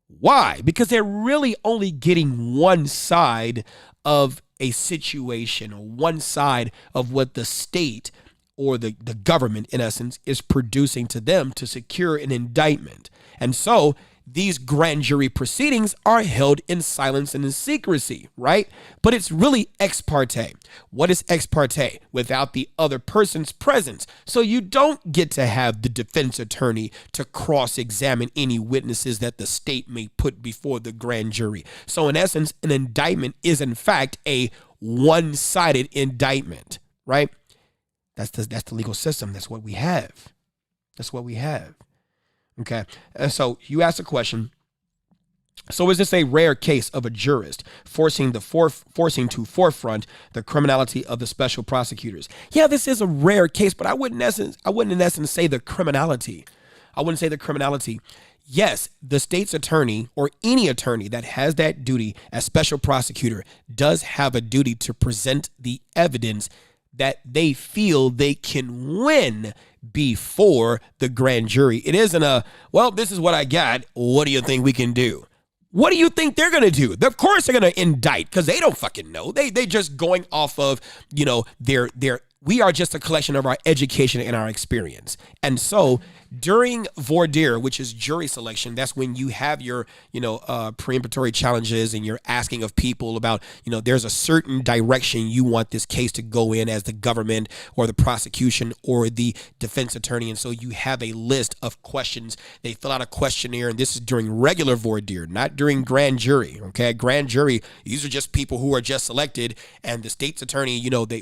Why? Because they're really only getting one side of a situation or one side of what the state or the government, in essence, is producing to them to secure an indictment. And so these grand jury proceedings are held in silence and in secrecy, right? But it's really ex parte. What is ex parte? Without the other person's presence. So you don't get to have the defense attorney to cross-examine any witnesses that the state may put before the grand jury. So in essence, an indictment is in fact a one-sided indictment, right? That's the legal system. That's what we have. That's what we have. Okay, and so you asked a question. So is this a rare case of a jurist forcing to forefront the criminality of the special prosecutors? Yeah, this is a rare case, but I wouldn't in essence say the criminality. I wouldn't say the criminality. Yes, the state's attorney or any attorney that has that duty as special prosecutor does have a duty to present the evidence that they feel they can win before the grand jury. It isn't well, this is what I got. What do you think we can do? What do you think they're going to do? Of course they're going to indict because they don't fucking know. They just going off of, their we are just a collection of our education and our experience. And so during voir dire, which is jury selection, that's when you have your, preemptory challenges and you're asking of people about, there's a certain direction you want this case to go in as the government or the prosecution or the defense attorney. And so you have a list of questions. They fill out a questionnaire, and this is during regular voir dire, not during grand jury. Okay. Grand jury, these are just people who are just selected, and the state's attorney,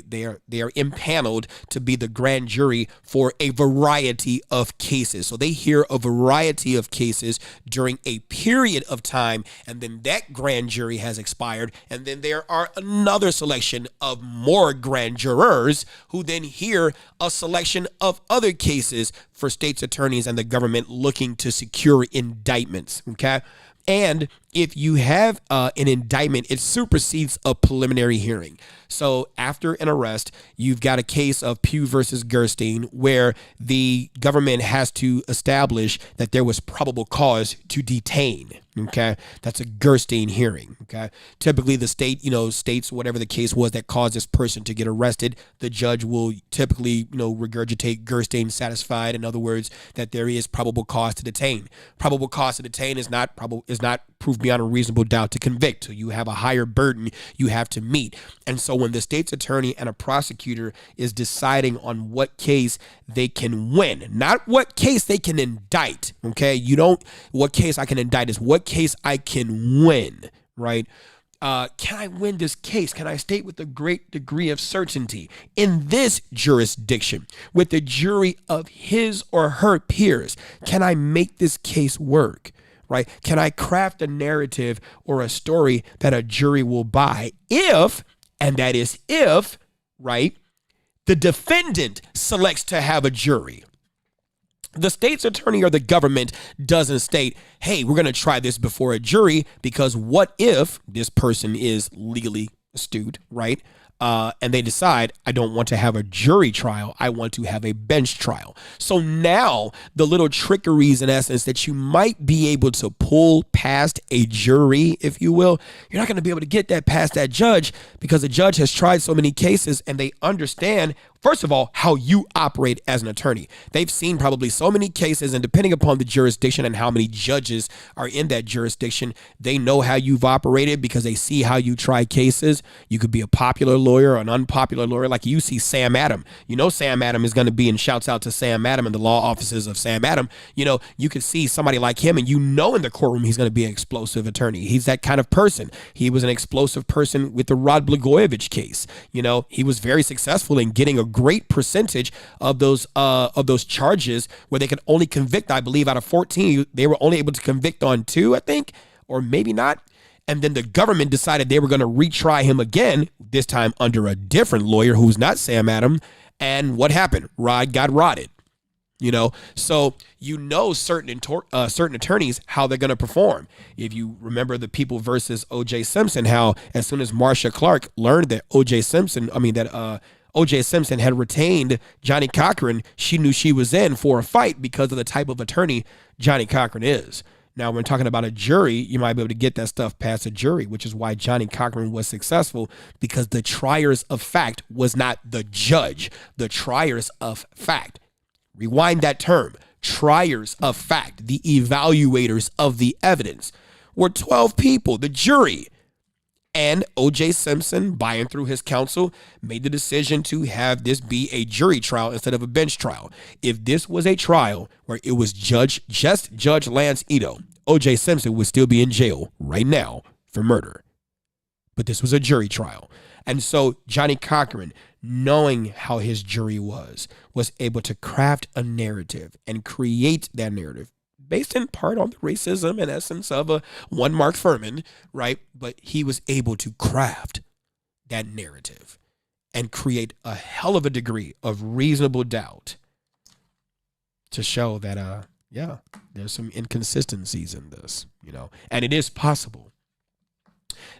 they are impaneled to be the grand jury for a variety of cases. So they hear a variety of cases during a period of time, and then that grand jury has expired, and then there are another selection of more grand jurors who then hear a selection of other cases for state's attorneys and the government looking to secure indictments, okay? And if you have an indictment, it supersedes a preliminary hearing. So after an arrest, you've got a case of Pugh versus Gerstein where the government has to establish that there was probable cause to detain. Okay, that's a Gerstein hearing. Okay, typically the state, states whatever the case was that caused this person to get arrested. The judge will typically, regurgitate Gerstein satisfied. In other words, that there is probable cause to detain. Probable cause to detain is not proof beyond a reasonable doubt to convict. So you have a higher burden you have to meet. And so when the state's attorney and a prosecutor is deciding on what case they can win, not what case they can indict. Okay, what case I can indict is what case I can win, right? Can I win this case? Can I state with a great degree of certainty in this jurisdiction with the jury of his or her peers? Can I make this case work? Right? Can I craft a narrative or a story that a jury will buy if, right, the defendant selects to have a jury? The state's attorney or the government doesn't state, hey, we're going to try this before a jury because what if this person is legally astute, right? And they decide, I don't want to have a jury trial. I want to have a bench trial. So now the little trickeries, in essence, that you might be able to pull past a jury, if you will, you're not going to be able to get that past that judge because the judge has tried so many cases and they understand, first of all, how you operate as an attorney. They've seen probably so many cases, and depending upon the jurisdiction and how many judges are in that jurisdiction, they know how you've operated because they see how you try cases. You could be a popular lawyer or an unpopular lawyer. Like you see Sam Adam. Sam Adam is going to be, and shouts out to Sam Adam and the law offices of Sam Adam. You could see somebody like him and in the courtroom he's going to be an explosive attorney. He's that kind of person. He was an explosive person with the Rod Blagojevich case. He was very successful in getting a great percentage of those charges where they could only convict, I believe, out of 14, they were only able to convict on 2, I think, or maybe not. And then the government decided they were going to retry him again, this time under a different lawyer who's not Sam Adam. And what happened? Rod got rotted. So certain attorneys how they're going to perform. If you remember the People versus O.J. Simpson, how as soon as Marcia Clark learned that O.J. Simpson had retained Johnny Cochran, she knew she was in for a fight because of the type of attorney Johnny Cochran is. Now, when talking about a jury, you might be able to get that stuff past a jury, which is why Johnny Cochran was successful, because the triers of fact was not the judge. The triers of fact. Rewind that term. Triers of fact, the evaluators of the evidence, were 12 people, the jury. And O.J. Simpson, by and through his counsel, made the decision to have this be a jury trial instead of a bench trial. If this was a trial where it was Judge Lance Ito, O.J. Simpson would still be in jail right now for murder. But this was a jury trial. And so Johnny Cochran, knowing how his jury was able to craft a narrative and create that narrative based in part on the racism and essence of one Mark Furman, right? But he was able to craft that narrative and create a hell of a degree of reasonable doubt to show that, there's some inconsistencies in this, and it is possible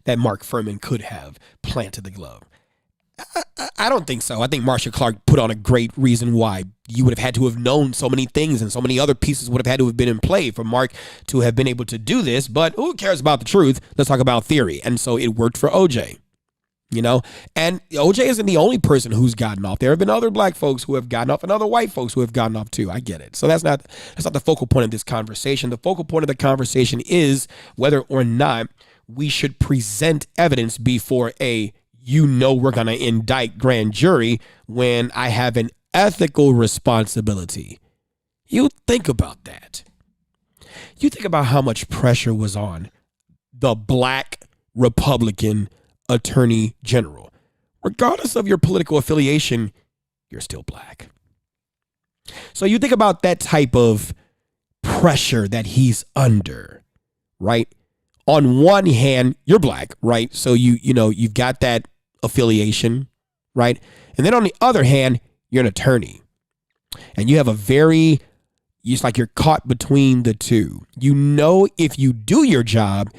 that Mark Furman could have planted the glove. I don't think so. I think Marcia Clark put on a great reason why you would have had to have known so many things and so many other pieces would have had to have been in play for Mark to have been able to do this. But who cares about the truth? Let's talk about theory. And so it worked for OJ, and OJ isn't the only person who's gotten off. There have been other black folks who have gotten off and other white folks who have gotten off too. I get it. So that's not the focal point of this conversation. The focal point of the conversation is whether or not we should present evidence before we're going to indict grand jury when I have an ethical responsibility. You think about that. You think about how much pressure was on the black Republican attorney general. Regardless of your political affiliation, you're still black. So you think about that type of pressure that he's under, right? On one hand, you're black, right? So you've got that affiliation, right? And then on the other hand, you're an attorney and you have a very It's like you're caught between the two. You know, if you do your job,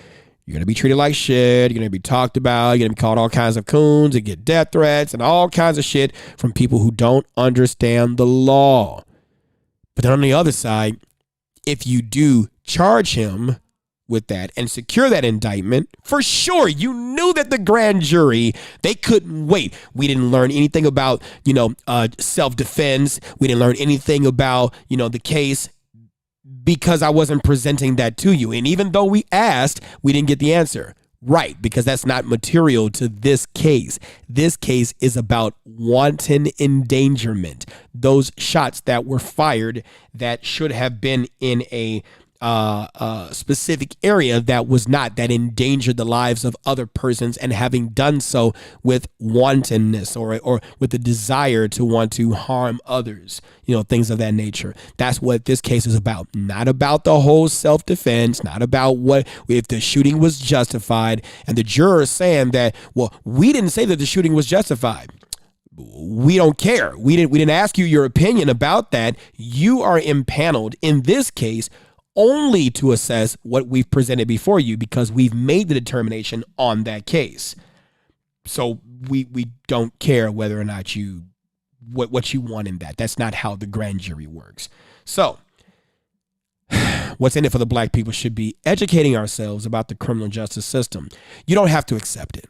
you're going to be treated like shit. You're going to be talked about. You're going to be called all kinds of coons and get death threats and all kinds of shit from people who don't understand the law. But then on the other side, if you do charge him with that and secure that indictment, for sure, you knew that the grand jury, they couldn't wait. We didn't learn anything about, self-defense. We didn't learn anything about, the case because I wasn't presenting that to you. And even though we asked, we didn't get the answer. Right, because that's not material to this case. This case is about wanton endangerment. Those shots that were fired that should have been in a specific area that was not, that endangered the lives of other persons, and having done so with wantonness or with the desire to want to harm others, things of that nature. That's what this case is about. Not about the whole self-defense, not about what if the shooting was justified, and the jurors saying that, well, we didn't say that the shooting was justified. We don't care. We didn't ask you your opinion about that. You are impaneled in this case only to assess what we've presented before you, because we've made the determination on that case. So we don't care whether or not what you want in that. That's not how the grand jury works. So what's in it for the black people should be educating ourselves about the criminal justice system. You don't have to accept it.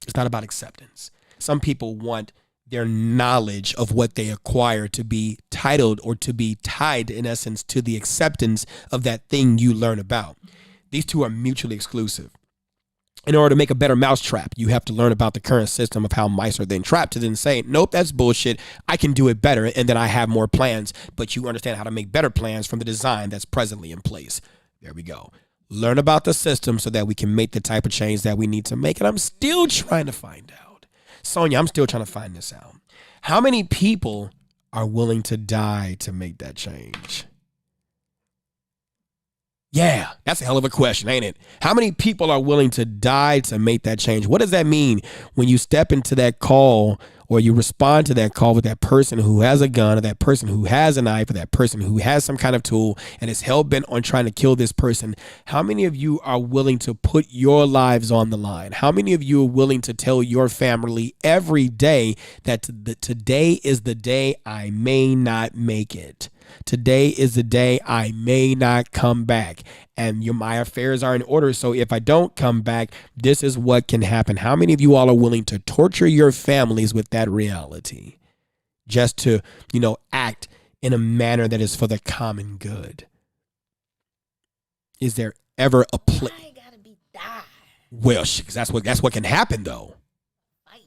It's not about acceptance. Some people want their knowledge of what they acquire to be titled or to be tied, in essence, to the acceptance of that thing you learn about. These two are mutually exclusive. In order to make a better mousetrap, you have to learn about the current system of how mice are then trapped, to then say, nope, that's bullshit. I can do it better, and then I have more plans. But you understand how to make better plans from the design that's presently in place. There we go. Learn about the system so that we can make the type of change that we need to make. And I'm still trying to find out. Sonia, I'm still trying to find this out. How many people are willing to die to make that change? Yeah, that's a hell of a question, ain't it? How many people are willing to die to make that change? What does that mean when you step into that call, or you respond to that call with that person who has a gun, or that person who has a knife, or that person who has some kind of tool and is hell-bent on trying to kill this person? How many of you are willing to put your lives on the line? How many of you are willing to tell your family every day that today is the day I may not make it? Today is the day I may not come back, and my affairs are in order. So if I don't come back, this is what can happen. How many of you all are willing to torture your families with that reality just to, act in a manner that is for the common good? Is there ever a place? Well, that's what can happen though. Fight.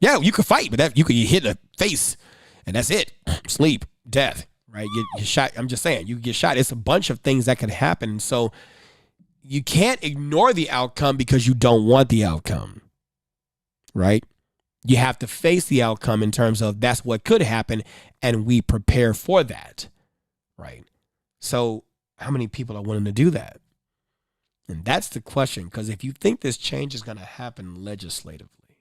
Yeah, you could fight, but you could hit in the face, and that's it. Sleep, death. Right, get shot. I'm just saying, you get shot. It's a bunch of things that could happen. So you can't ignore the outcome because you don't want the outcome. Right? You have to face the outcome in terms of that's what could happen, and we prepare for that. Right? So how many people are willing to do that? And that's the question, because if you think this change is going to happen legislatively,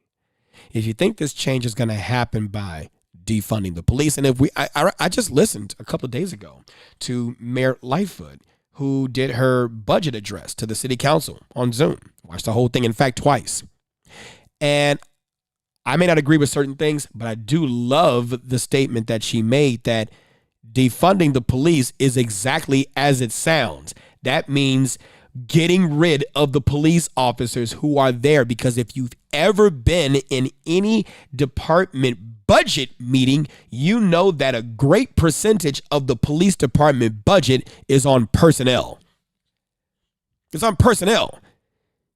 if you think this change is going to happen by defunding the police. And I just listened a couple of days ago to Mayor Lightfoot, who did her budget address to the city council on Zoom. Watched the whole thing, in fact, twice. And I may not agree with certain things, but I do love the statement that she made that defunding the police is exactly as it sounds. That means getting rid of the police officers who are there, because if you've ever been in any department budget meeting, you know that a great percentage of the police department budget is on personnel. It's on personnel.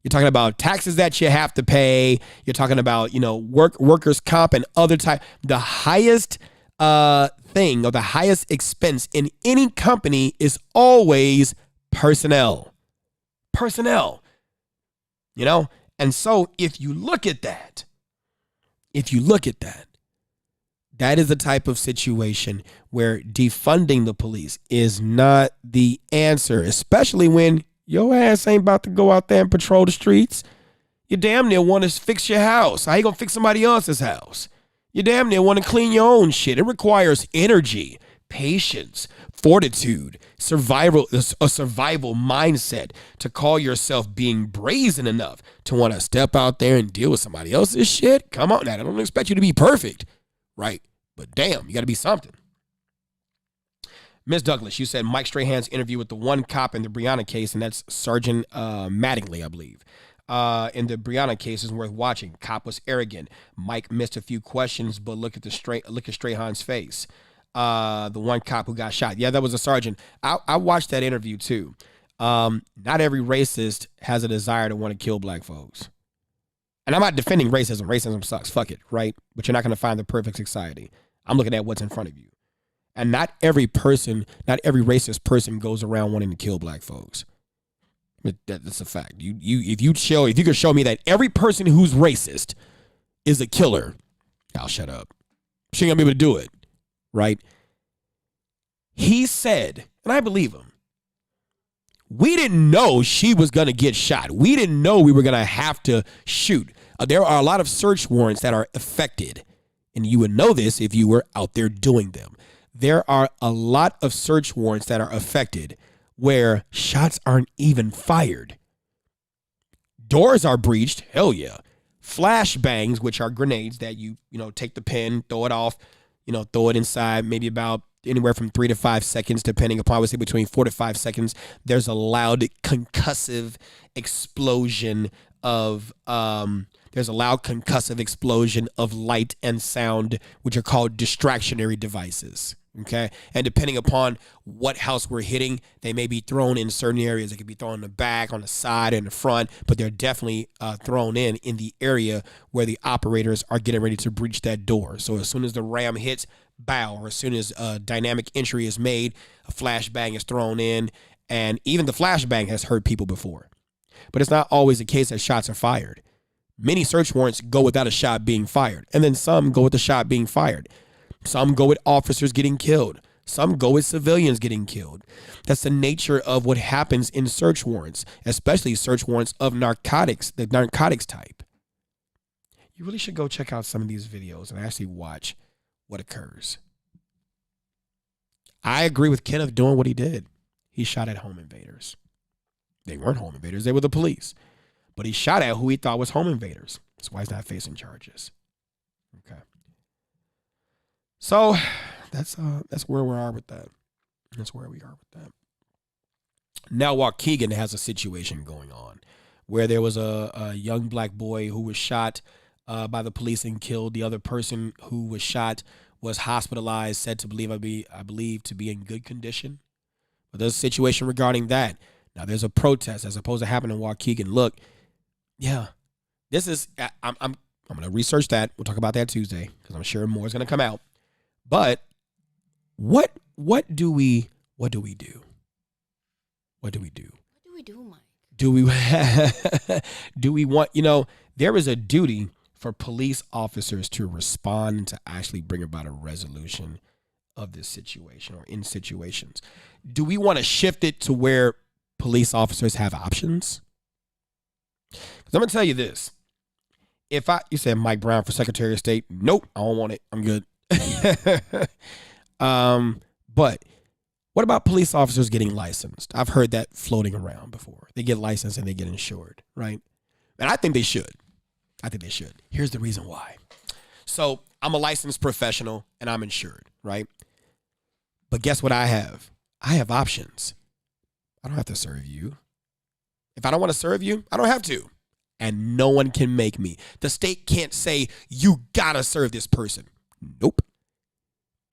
You're talking about taxes that you have to pay. You're talking about, workers' comp and other type. The highest thing, or the highest expense in any company is always personnel. Personnel. And so if you look at that, that is the type of situation where defunding the police is not the answer, especially when your ass ain't about to go out there and patrol the streets. You damn near want to fix your house. How you gonna fix somebody else's house? You damn near want to clean your own shit. It requires energy, patience, fortitude, a survival mindset to call yourself being brazen enough to want to step out there and deal with somebody else's shit. Come on now. I don't expect you to be perfect, right? But damn, you got to be something. Ms. Douglas, you said Mike Strahan's interview with the one cop in the Breonna case, and that's Sergeant Mattingly, I believe. In the Breonna case is worth watching. Cop was arrogant. Mike missed a few questions, but look at Strahan's face. The one cop who got shot. Yeah, that was a sergeant. I watched that interview too. Not every racist has a desire to want to kill black folks. And I'm not defending racism. Racism sucks. Fuck it, right? But you're not going to find the perfect society. I'm looking at what's in front of you. And not every racist person goes around wanting to kill black folks. That's a fact. If you could show me that every person who's racist is a killer, I'll shut up. She ain't gonna be able to do it, right? He said, and I believe him, we didn't know she was gonna get shot. We didn't know we were gonna have to shoot. There are a lot of search warrants that are affected, and you would know this if you were out there doing them. There are a lot of search warrants that are affected where shots aren't even fired. Doors are breached, hell yeah. Flash bangs, which are grenades that you take the pin, throw it off, throw it inside, maybe about anywhere from 3 to 5 seconds, depending upon, I would say between 4 to 5 seconds. There's a loud concussive explosion of light and sound, which are called distractionary devices. Okay. And depending upon what house we're hitting, they may be thrown in certain areas. They could be thrown in the back, on the side, in the front, but they're definitely thrown in the area where the operators are getting ready to breach that door. So as soon as the ram hits, bow, or as soon as dynamic entry is made, a flashbang is thrown in, and even the flashbang has hurt people before. But it's not always the case that shots are fired. Many search warrants go without a shot being fired, and then some go with the shot being fired. Some go with officers getting killed. Some go with civilians getting killed. That's the nature of what happens in search warrants, especially search warrants of narcotics, the narcotics type. You really should go check out some of these videos and actually watch what occurs. I agree with Kenneth doing what he did. He shot at home invaders. They weren't home invaders. They were the police. But he shot at who he thought was home invaders. That's why he's not facing charges. Okay. So that's where we are with that. That's where we are with that. Now, Waukegan has a situation going on where there was a young black boy who was shot by the police and killed. The other person who was shot was hospitalized, said to I believe to be in good condition. But there's a situation regarding that. Now, there's a protest that's supposed to happen in Waukegan. Look, yeah, this is. I'm going to research that. We'll talk about that Tuesday because I'm sure more is going to come out. But what do we do? What do we do? What do we do, Mike? Do we want, there is a duty for police officers to respond and to actually bring about a resolution of this situation or in situations. Do we want to shift it to where police officers have options? Because I'm going to tell you this. You said Mike Brown for Secretary of State. Nope, I don't want it. I'm good. But what about police officers getting licensed? I've heard that floating around before. They get licensed and they get insured, right? And I think they should. Here's the reason why. So I'm a licensed professional and I'm insured, right? But guess what I have? I have options. I don't have to serve you. If I don't want to serve you, I don't have to. And no one can make me. The state can't say, you gotta serve this person. Nope.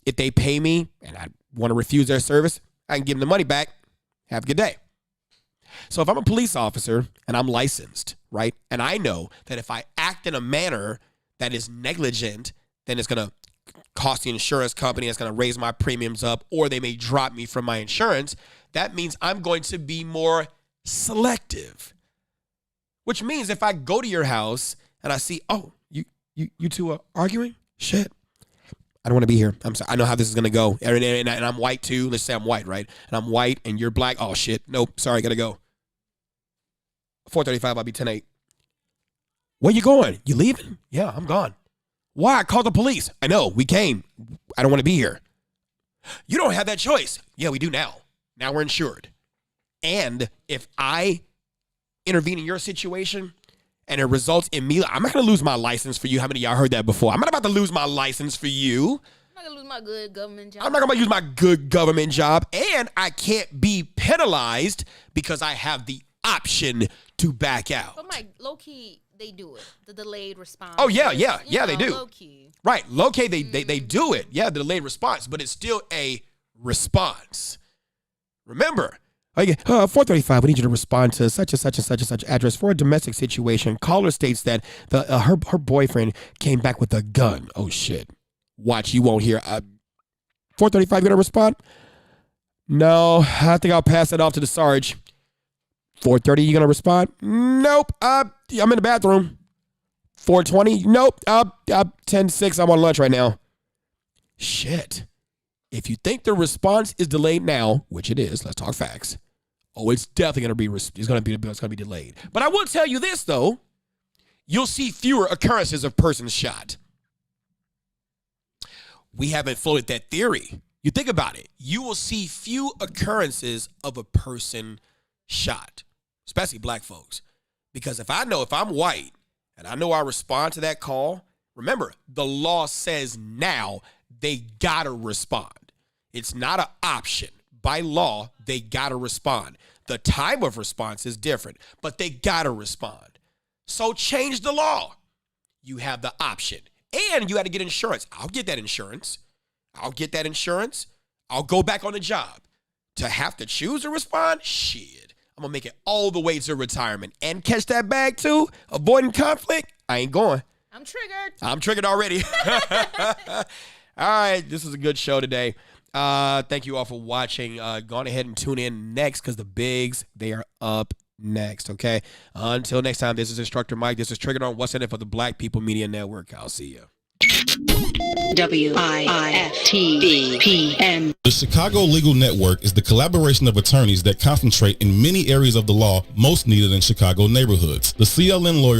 If they pay me and I want to refuse their service, I can give them the money back. Have a good day. So if I'm a police officer and I'm licensed, right, and I know that if I act in a manner that is negligent, then it's going to cost the insurance company, it's going to raise my premiums up, or they may drop me from my insurance, that means I'm going to be more selective. Which means if I go to your house and I see, oh, you two are arguing? Shit. I don't want to be here. I'm sorry. I know how this is going to go. And I'm white too. Let's say I'm white, right? And I'm white and you're black. Oh, shit. Nope. Sorry. Got to go. 4:35. I'll be 10:08. Where you going? You leaving? Yeah, I'm gone. Why? I called the police. I know. We came. I don't want to be here. You don't have that choice. Yeah, we do now. Now we're insured. And if I intervene in your situation and it results in me, I'm not going to lose my license for you. How many of y'all heard that before? I'm not about to lose my license for you. I'm not going to lose my good government job. I'm not going to use my good government job. And I can't be penalized because I have the option to back out. But Mike, low-key, they do it. The delayed response. Oh, yeah, they do. Low-key. Right, low-key, they do it. Yeah, the delayed response, but it's still a response. Remember, 435, we need you to respond to such and such and such and such address for a domestic situation. Caller states that her boyfriend came back with a gun. Oh, shit. Watch, you won't hear. 435, you going to respond? No, I think I'll pass it off to the Sarge. 430, you going to respond? Nope, I'm in the bathroom. 420, nope, 10-6, I'm on lunch right now. Shit. If you think the response is delayed now, which it is, let's talk facts. Oh, it's definitely going to be delayed. But I will tell you this though, you'll see fewer occurrences of persons shot. We haven't floated that theory. You think about it. You will see few occurrences of a person shot, especially black folks. Because if I'm white and I know I respond to that call, remember, the law says now they gotta respond. It's not an option. By law, they gotta respond. The time of response is different, but they gotta respond. So change the law. You have the option. And you got to get insurance. I'll get that insurance. I'll go back on the job. To have to choose to respond? Shit. I'm going to make it all the way to retirement. And catch that bag too? Avoiding conflict? I ain't going. I'm triggered. I'm triggered already. All right. This is a good show today. Thank you all for watching. Go on ahead and tune in next because the bigs, they are up next, okay? Until next time, this is Instructor Mike. This is Triggered on What's in It for the Black People Media Network. I'll see you. WIFTVPM. The Chicago Legal Network is the collaboration of attorneys that concentrate in many areas of the law most needed in Chicago neighborhoods. The CLN lawyers